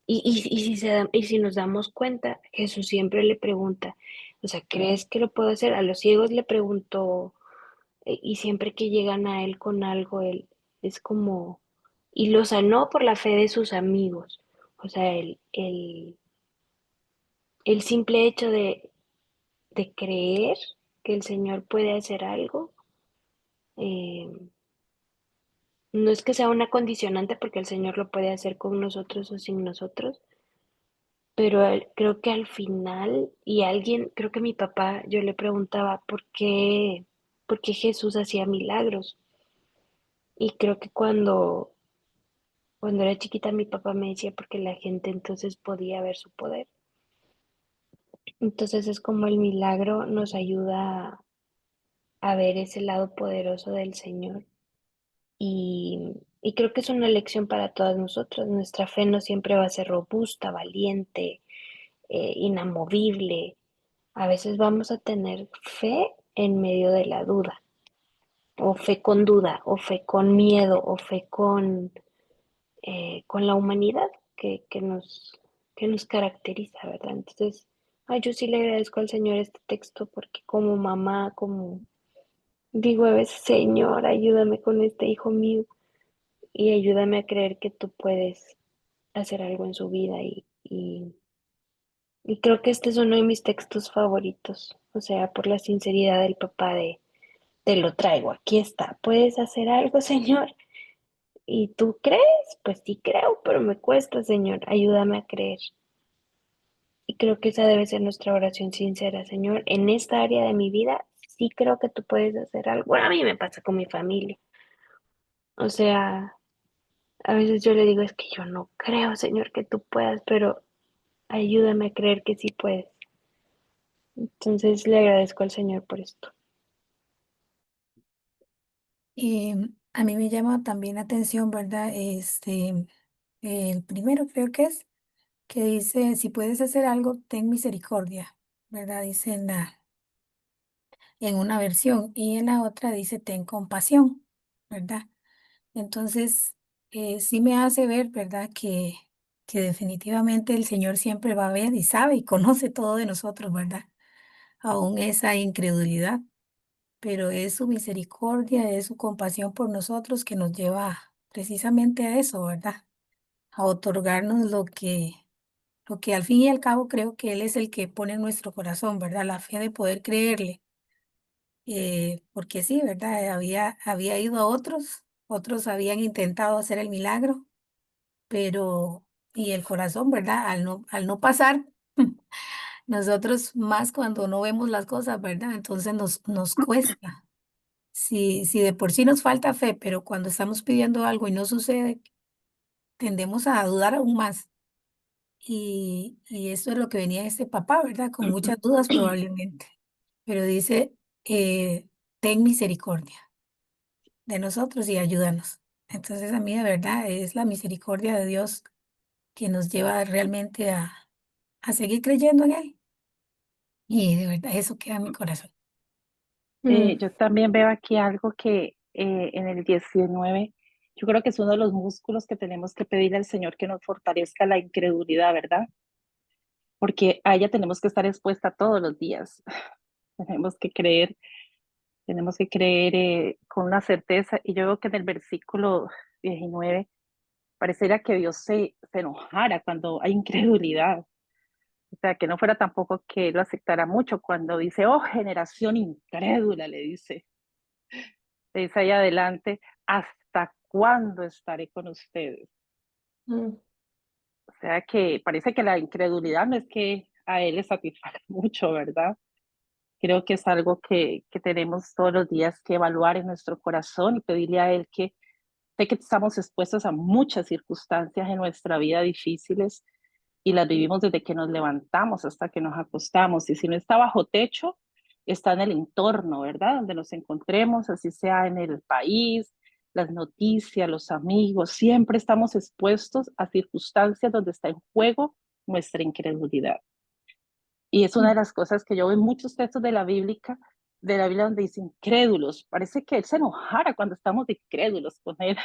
y si nos damos cuenta, Jesús siempre le pregunta, o sea, ¿crees que lo puedo hacer? A los ciegos le preguntó, y siempre que llegan a él con algo, él es como, y lo sanó por la fe de sus amigos. O sea, el simple hecho de creer que el Señor puede hacer algo, eh, no es que sea una condicionante porque el Señor lo puede hacer con nosotros o sin nosotros, pero creo que al final, y alguien, creo que mi papá, yo le preguntaba por qué Jesús hacía milagros. Y creo que cuando era chiquita mi papá me decía porque la gente entonces podía ver su poder. Entonces es como el milagro nos ayuda a ver ese lado poderoso del Señor. Y creo que es una lección para todas nosotros. Nuestra fe no siempre va a ser robusta, valiente, inamovible. A veces vamos a tener fe en medio de la duda, o fe con duda, o fe con miedo, o fe con la humanidad que nos caracteriza, ¿verdad? Entonces, ay, yo sí le agradezco al Señor este texto porque como mamá, como digo a veces, Señor, ayúdame con este hijo mío y ayúdame a creer que tú puedes hacer algo en su vida y creo que este es uno de mis textos favoritos, o sea, por la sinceridad del papá de, te lo traigo, aquí está, ¿puedes hacer algo, Señor? ¿Y tú crees? Pues sí creo, pero me cuesta, Señor, ayúdame a creer. Y creo que esa debe ser nuestra oración sincera, Señor. En esta área de mi vida, sí creo que tú puedes hacer algo. Bueno, a mí me pasa con mi familia. O sea, a veces yo le digo, es que yo no creo, Señor, que tú puedas, pero ayúdame a creer que sí puedes. Entonces le agradezco al Señor por esto. A mí me llama también la atención, ¿verdad? El primero creo que dice, si puedes hacer algo, ten misericordia, ¿verdad? Dice en una versión y en la otra dice, ten compasión, ¿verdad? Entonces, sí me hace ver, ¿verdad? Que definitivamente el Señor siempre va a ver y sabe y conoce todo de nosotros, ¿verdad? Aún esa incredulidad, pero es su misericordia, es su compasión por nosotros que nos lleva precisamente a eso, ¿verdad? A otorgarnos lo que al fin y al cabo creo que Él es el que pone en nuestro corazón, ¿verdad? La fe de poder creerle. Porque sí, ¿verdad? Había ido a otros, otros habían intentado hacer el milagro, pero, y el corazón, ¿verdad? Al no pasar, nosotros más cuando no vemos las cosas, ¿verdad? Entonces nos cuesta. Si de por sí nos falta fe, pero cuando estamos pidiendo algo y no sucede, tendemos a dudar aún más. Y eso es lo que venía este papá, ¿verdad? Con muchas dudas probablemente. Pero dice, ten misericordia de nosotros y ayúdanos. Entonces a mí de verdad es la misericordia de Dios que nos lleva realmente a seguir creyendo en Él. Y de verdad eso queda en mi corazón. Mm, Yo también veo aquí algo que en el 19, yo creo que es uno de los músculos que tenemos que pedirle al Señor que nos fortalezca la incredulidad, ¿verdad? Porque a ella tenemos que estar expuesta todos los días. Tenemos que creer, tenemos que creer con una certeza. Y yo veo que en el versículo 19 pareciera que Dios se enojara cuando hay incredulidad. O sea, que no fuera tampoco que lo aceptara mucho cuando dice, oh, generación incrédula, le dice ahí adelante, ¿hasta cuándo estaré con ustedes? mm, O sea, que parece que la incredulidad no es que a él le satisfaga mucho, ¿verdad? Creo que es algo que tenemos todos los días que evaluar en nuestro corazón y pedirle a él que sé que estamos expuestos a muchas circunstancias en nuestra vida difíciles y las vivimos desde que nos levantamos hasta que nos acostamos. Y si no está bajo techo, está en el entorno, ¿verdad? Donde nos encontremos, así sea en el país, las noticias, los amigos, siempre estamos expuestos a circunstancias donde está en juego nuestra incredulidad. Y es una de las cosas que yo veo en muchos textos de la Biblia donde dice incrédulos. Parece que él se enojara cuando estamos incrédulos con él.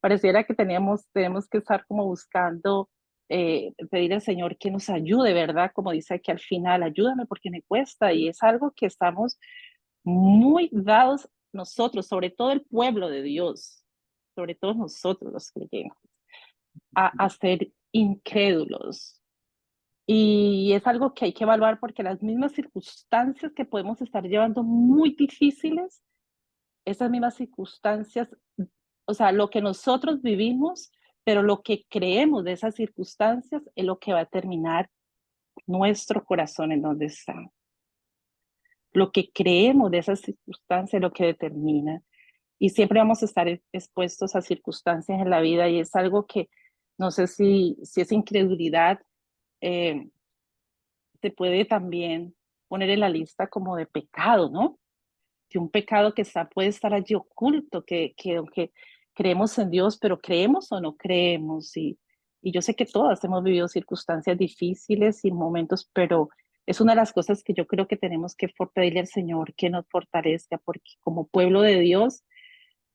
Pareciera que tenemos que estar como buscando, pedir al Señor que nos ayude, ¿verdad? Como dice aquí al final, ayúdame porque me cuesta. Y es algo que estamos muy dados nosotros, sobre todo el pueblo de Dios, sobre todo nosotros los creyentes, a ser incrédulos. Y es algo que hay que evaluar porque las mismas circunstancias que podemos estar llevando muy difíciles, esas mismas circunstancias, o sea, lo que nosotros vivimos, pero lo que creemos de esas circunstancias es lo que va a determinar nuestro corazón en donde está. Lo que creemos de esas circunstancias es lo que determina. Y siempre vamos a estar expuestos a circunstancias en la vida y es algo que no sé si esa incredulidad se puede también poner en la lista como de pecado, ¿no? Que un pecado que puede estar allí oculto, que aunque creemos en Dios, pero creemos o no creemos. Y yo sé que todas hemos vivido circunstancias difíciles y momentos, pero es una de las cosas que yo creo que tenemos que pedirle al Señor que nos fortalezca, porque como pueblo de Dios,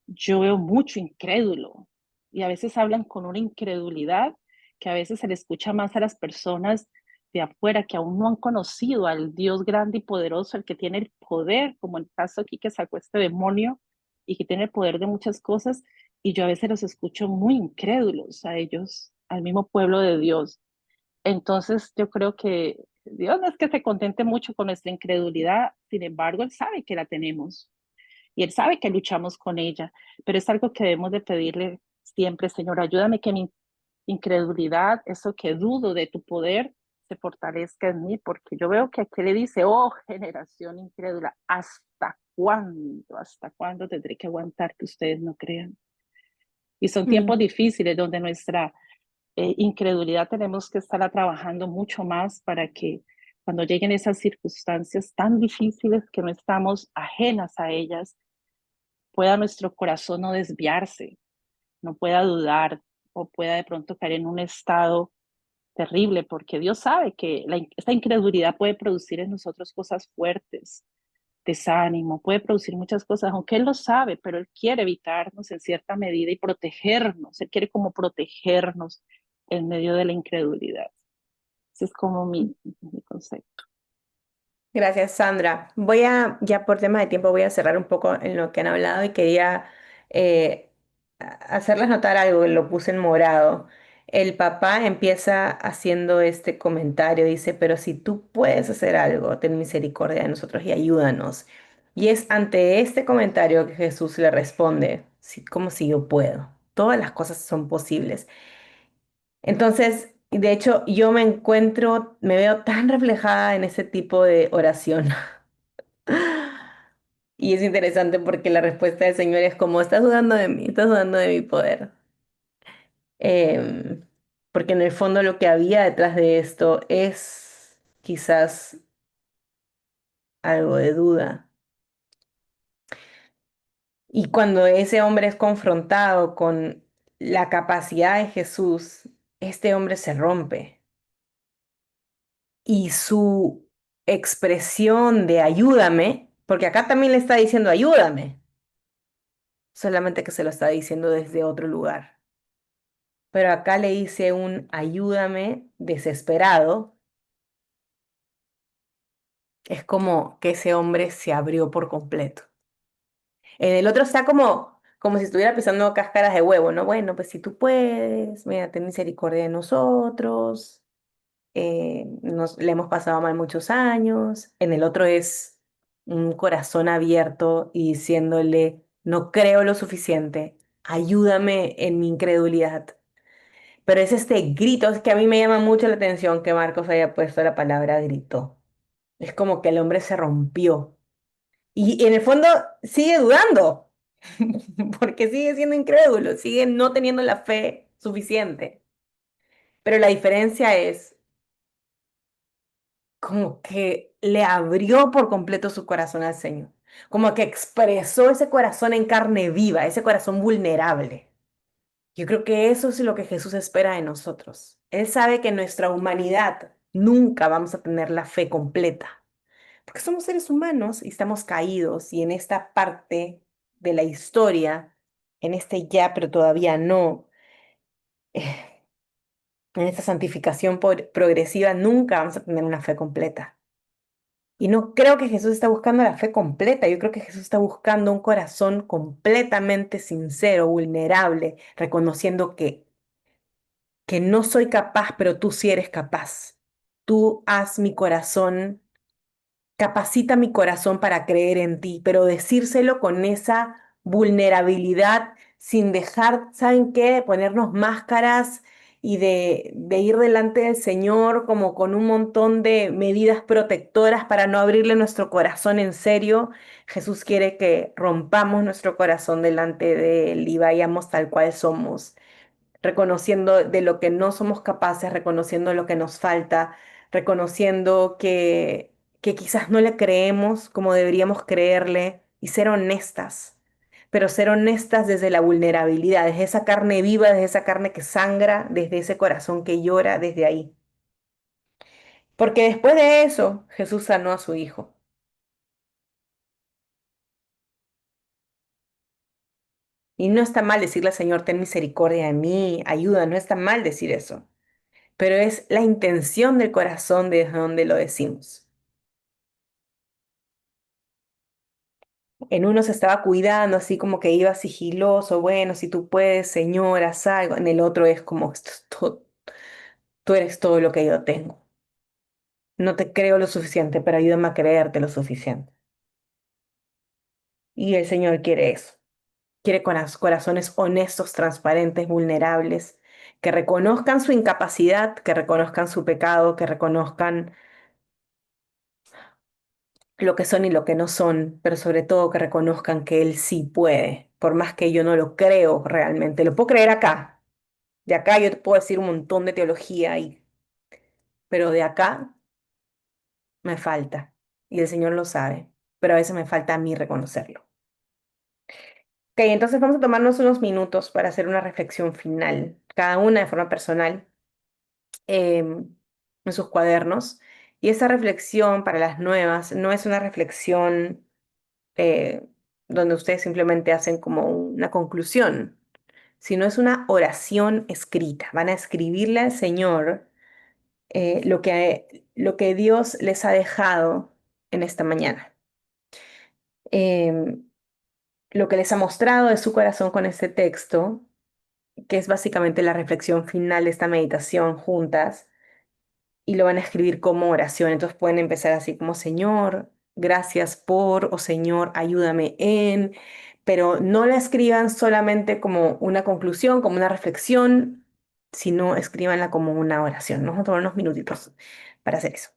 yo veo mucho incrédulo y a veces hablan con una incredulidad que a veces se le escucha más a las personas de afuera que aún no han conocido al Dios grande y poderoso, el que tiene el poder, como el caso aquí que sacó este demonio y que tiene el poder de muchas cosas, y yo a veces los escucho muy incrédulos a ellos, al mismo pueblo de Dios. Entonces yo creo que Dios no es que se contente mucho con nuestra incredulidad, sin embargo, Él sabe que la tenemos y Él sabe que luchamos con ella, pero es algo que debemos de pedirle siempre, Señor, ayúdame que mi incredulidad, eso que dudo de tu poder, se fortalezca en mí, porque yo veo que aquí le dice, oh generación incrédula, hasta cuándo tendré que aguantar que ustedes no crean? Y son tiempos Mm. difíciles donde nuestra incredulidad tenemos que estarla trabajando mucho más para que cuando lleguen esas circunstancias tan difíciles que no estamos ajenas a ellas, pueda nuestro corazón no desviarse, no pueda dudar o pueda de pronto caer en un estado terrible, porque Dios sabe que esta incredulidad puede producir en nosotros cosas fuertes, desánimo, puede producir muchas cosas, aunque Él lo sabe, pero Él quiere evitarnos en cierta medida y protegernos, Él quiere como protegernos en medio de la incredulidad. Ese es como mi concepto. Gracias, Sandra. Ya por tema de tiempo, voy a cerrar un poco en lo que han hablado y quería hacerles notar algo, lo puse en morado. El papá empieza haciendo este comentario, dice, pero si tú puedes hacer algo, ten misericordia de nosotros y ayúdanos. Y es ante este comentario que Jesús le responde, "Sí, ¿cómo si yo puedo? Todas las cosas son posibles". Entonces, de hecho, yo me veo tan reflejada en ese tipo de oración. Y es interesante porque la respuesta del Señor es como, estás dudando de mí, estás dudando de mi poder. Em, Porque en el fondo lo que había detrás de esto es quizás algo de duda. Y cuando ese hombre es confrontado con la capacidad de Jesús, este hombre se rompe. Y su expresión de ayúdame, porque acá también le está diciendo ayúdame, solamente que se lo está diciendo desde otro lugar. Pero acá le dice un ayúdame desesperado. Es como que ese hombre se abrió por completo. En el otro está como si estuviera pisando cáscaras de huevo, ¿no? Bueno, pues si tú puedes, mira, ten misericordia de nosotros. Le hemos pasado mal muchos años. En el otro es un corazón abierto y diciéndole, no creo lo suficiente, ayúdame en mi incredulidad. Pero es este grito, es que a mí me llama mucho la atención que Marcos haya puesto la palabra grito. Es como que el hombre se rompió. Y en el fondo sigue dudando, porque sigue siendo incrédulo, sigue no teniendo la fe suficiente. Pero la diferencia es como que le abrió por completo su corazón al Señor, como que expresó ese corazón en carne viva, ese corazón vulnerable. Yo creo que eso es lo que Jesús espera de nosotros. Él sabe que en nuestra humanidad nunca vamos a tener la fe completa, porque somos seres humanos y estamos caídos y en esta parte de la historia, en este ya, pero todavía no, eh, en esta santificación progresiva, nunca vamos a tener una fe completa. Y no creo que Jesús está buscando la fe completa, yo creo que Jesús está buscando un corazón completamente sincero, vulnerable, reconociendo que no soy capaz, pero tú sí eres capaz. Tú haz mi corazón, capacita mi corazón para creer en ti, pero decírselo con esa vulnerabilidad, sin dejar, ¿saben qué? De ponernos máscaras y de ir delante del Señor como con un montón de medidas protectoras para no abrirle nuestro corazón en serio. Jesús quiere que rompamos nuestro corazón delante de Él y vayamos tal cual somos, reconociendo de lo que no somos capaces, reconociendo lo que nos falta, reconociendo que quizás no le creemos como deberíamos creerle y ser honestas, pero ser honestas desde la vulnerabilidad, desde esa carne viva, desde esa carne que sangra, desde ese corazón que llora, desde ahí. Porque después de eso, Jesús sanó a su hijo. Y no está mal decirle al Señor, ten misericordia de mí, ayuda, no está mal decir eso, pero es la intención del corazón desde donde lo decimos. En uno se estaba cuidando, así como que iba sigiloso, bueno, si tú puedes, Señor, haz algo. En el otro es como, tú eres todo lo que yo tengo. No te creo lo suficiente, pero ayúdame a creerte lo suficiente. Y el Señor quiere eso. Quiere corazones honestos, transparentes, vulnerables, que reconozcan su incapacidad, que reconozcan su pecado, que reconozcan lo que son y lo que no son, pero sobre todo que reconozcan que Él sí puede, por más que yo no lo creo realmente. Lo puedo creer acá. De acá yo te puedo decir un montón de teología, pero de acá me falta. Y el Señor lo sabe, pero a veces me falta a mí reconocerlo. Ok, entonces vamos a tomarnos unos minutos para hacer una reflexión final, cada una de forma personal, en sus cuadernos. Y esa reflexión para las nuevas no es una reflexión eh, donde ustedes simplemente hacen como una conclusión, sino es una oración escrita. Van a escribirle al Señor lo que Dios les ha dejado en esta mañana. Em, lo que les ha mostrado de su corazón con este texto, que es básicamente la reflexión final de esta meditación juntas, y lo van a escribir como oración. Entonces pueden empezar así como, Señor, gracias por, o Señor, ayúdame en, pero no la escriban solamente como una conclusión, como una reflexión, sino escríbanla como una oración. Vamos a tomar unos minutitos para hacer eso.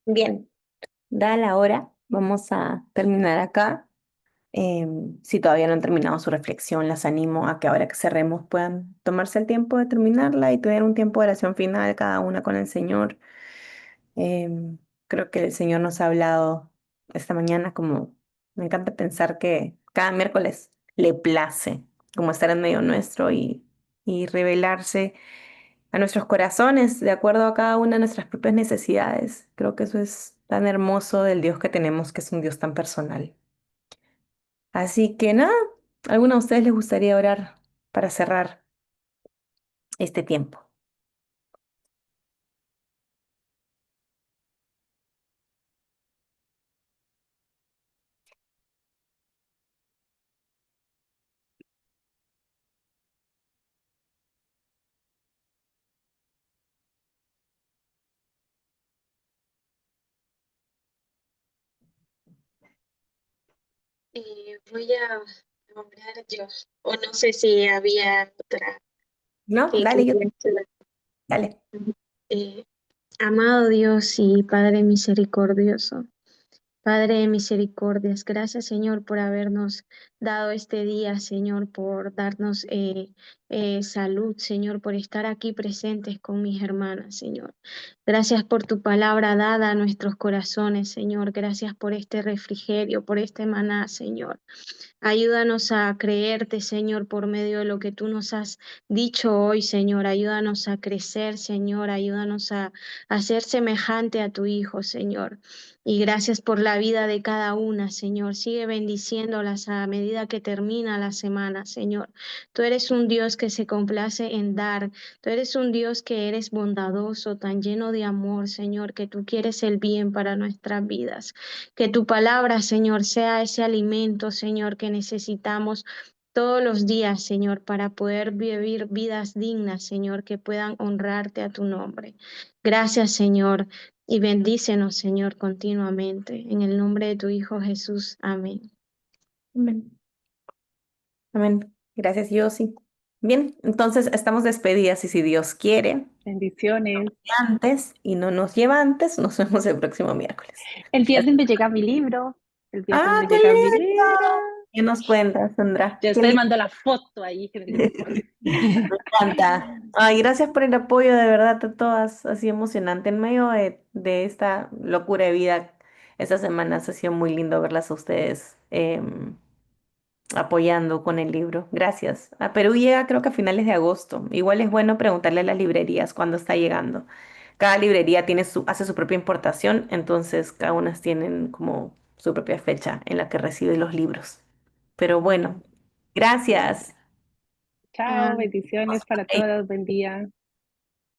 Bien, dada la hora, vamos a terminar acá. Si todavía no han terminado su reflexión, las animo a que ahora que cerremos puedan tomarse el tiempo de terminarla y tener un tiempo de oración final cada una con el Señor. Em, Creo que el Señor nos ha hablado esta mañana, como me encanta pensar que cada miércoles le place como estar en medio nuestro y revelarse a nuestros corazones de acuerdo a cada una de nuestras propias necesidades. Creo que eso es tan hermoso del Dios que tenemos, que es un Dios tan personal. Así que nada, ¿a alguno de ustedes les gustaría orar para cerrar este tiempo? Voy a orar yo, o no sé si había otra ¿No? que Dale, yo. quería hacer. Dale. Eh, Amado Dios y Padre misericordioso, Padre de misericordias, gracias Señor por habernos dado este día, Señor, por darnos salud, Señor, por estar aquí presentes con mis hermanas, Señor. Gracias por tu palabra dada a nuestros corazones, Señor. Gracias por este refrigerio, por este maná, Señor. Ayúdanos a creerte, Señor, por medio de lo que tú nos has dicho hoy, Señor. Ayúdanos a crecer, Señor. Ayúdanos a ser semejante a tu Hijo, Señor. Y gracias por la vida de cada una, Señor. Sigue bendiciéndolas a medida que termina la semana, Señor. Tú eres un Dios que se complace en dar. Tú eres un Dios que eres bondadoso, tan lleno de amor, Señor, que tú quieres el bien para nuestras vidas. Que tu palabra, Señor, sea ese alimento, Señor, que necesitamos todos los días, Señor, para poder vivir vidas dignas, Señor, que puedan honrarte a tu nombre. Gracias, Señor, y bendícenos, Señor, continuamente. En el nombre de tu Hijo Jesús. Amén. Amén. Amén. Gracias, Yossi. Bien, entonces estamos despedidas y si Dios quiere, Bendiciones. antes y no nos lleva antes, nos vemos el próximo miércoles. El viernes me llega mi libro. El viernes ¡Ah, me qué llega mi lindo! libro. ¿Qué nos cuentas, Sandra? Ya Qué estoy lindo. mando la foto ahí que me dijo. Me encanta. Ay, gracias por el apoyo, de verdad, a todas. Ha sido emocionante. En medio de esta locura de vida, estas semanas ha sido muy lindo verlas a ustedes apoyando con el libro. Gracias. A Perú llega creo que a finales de agosto. Igual es bueno preguntarle a las librerías cuándo está llegando. Cada librería hace su propia importación, entonces cada una tienen como su propia fecha en la que recibe los libros. Pero bueno, gracias. Chao, Ah, bendiciones para todas. Buen día.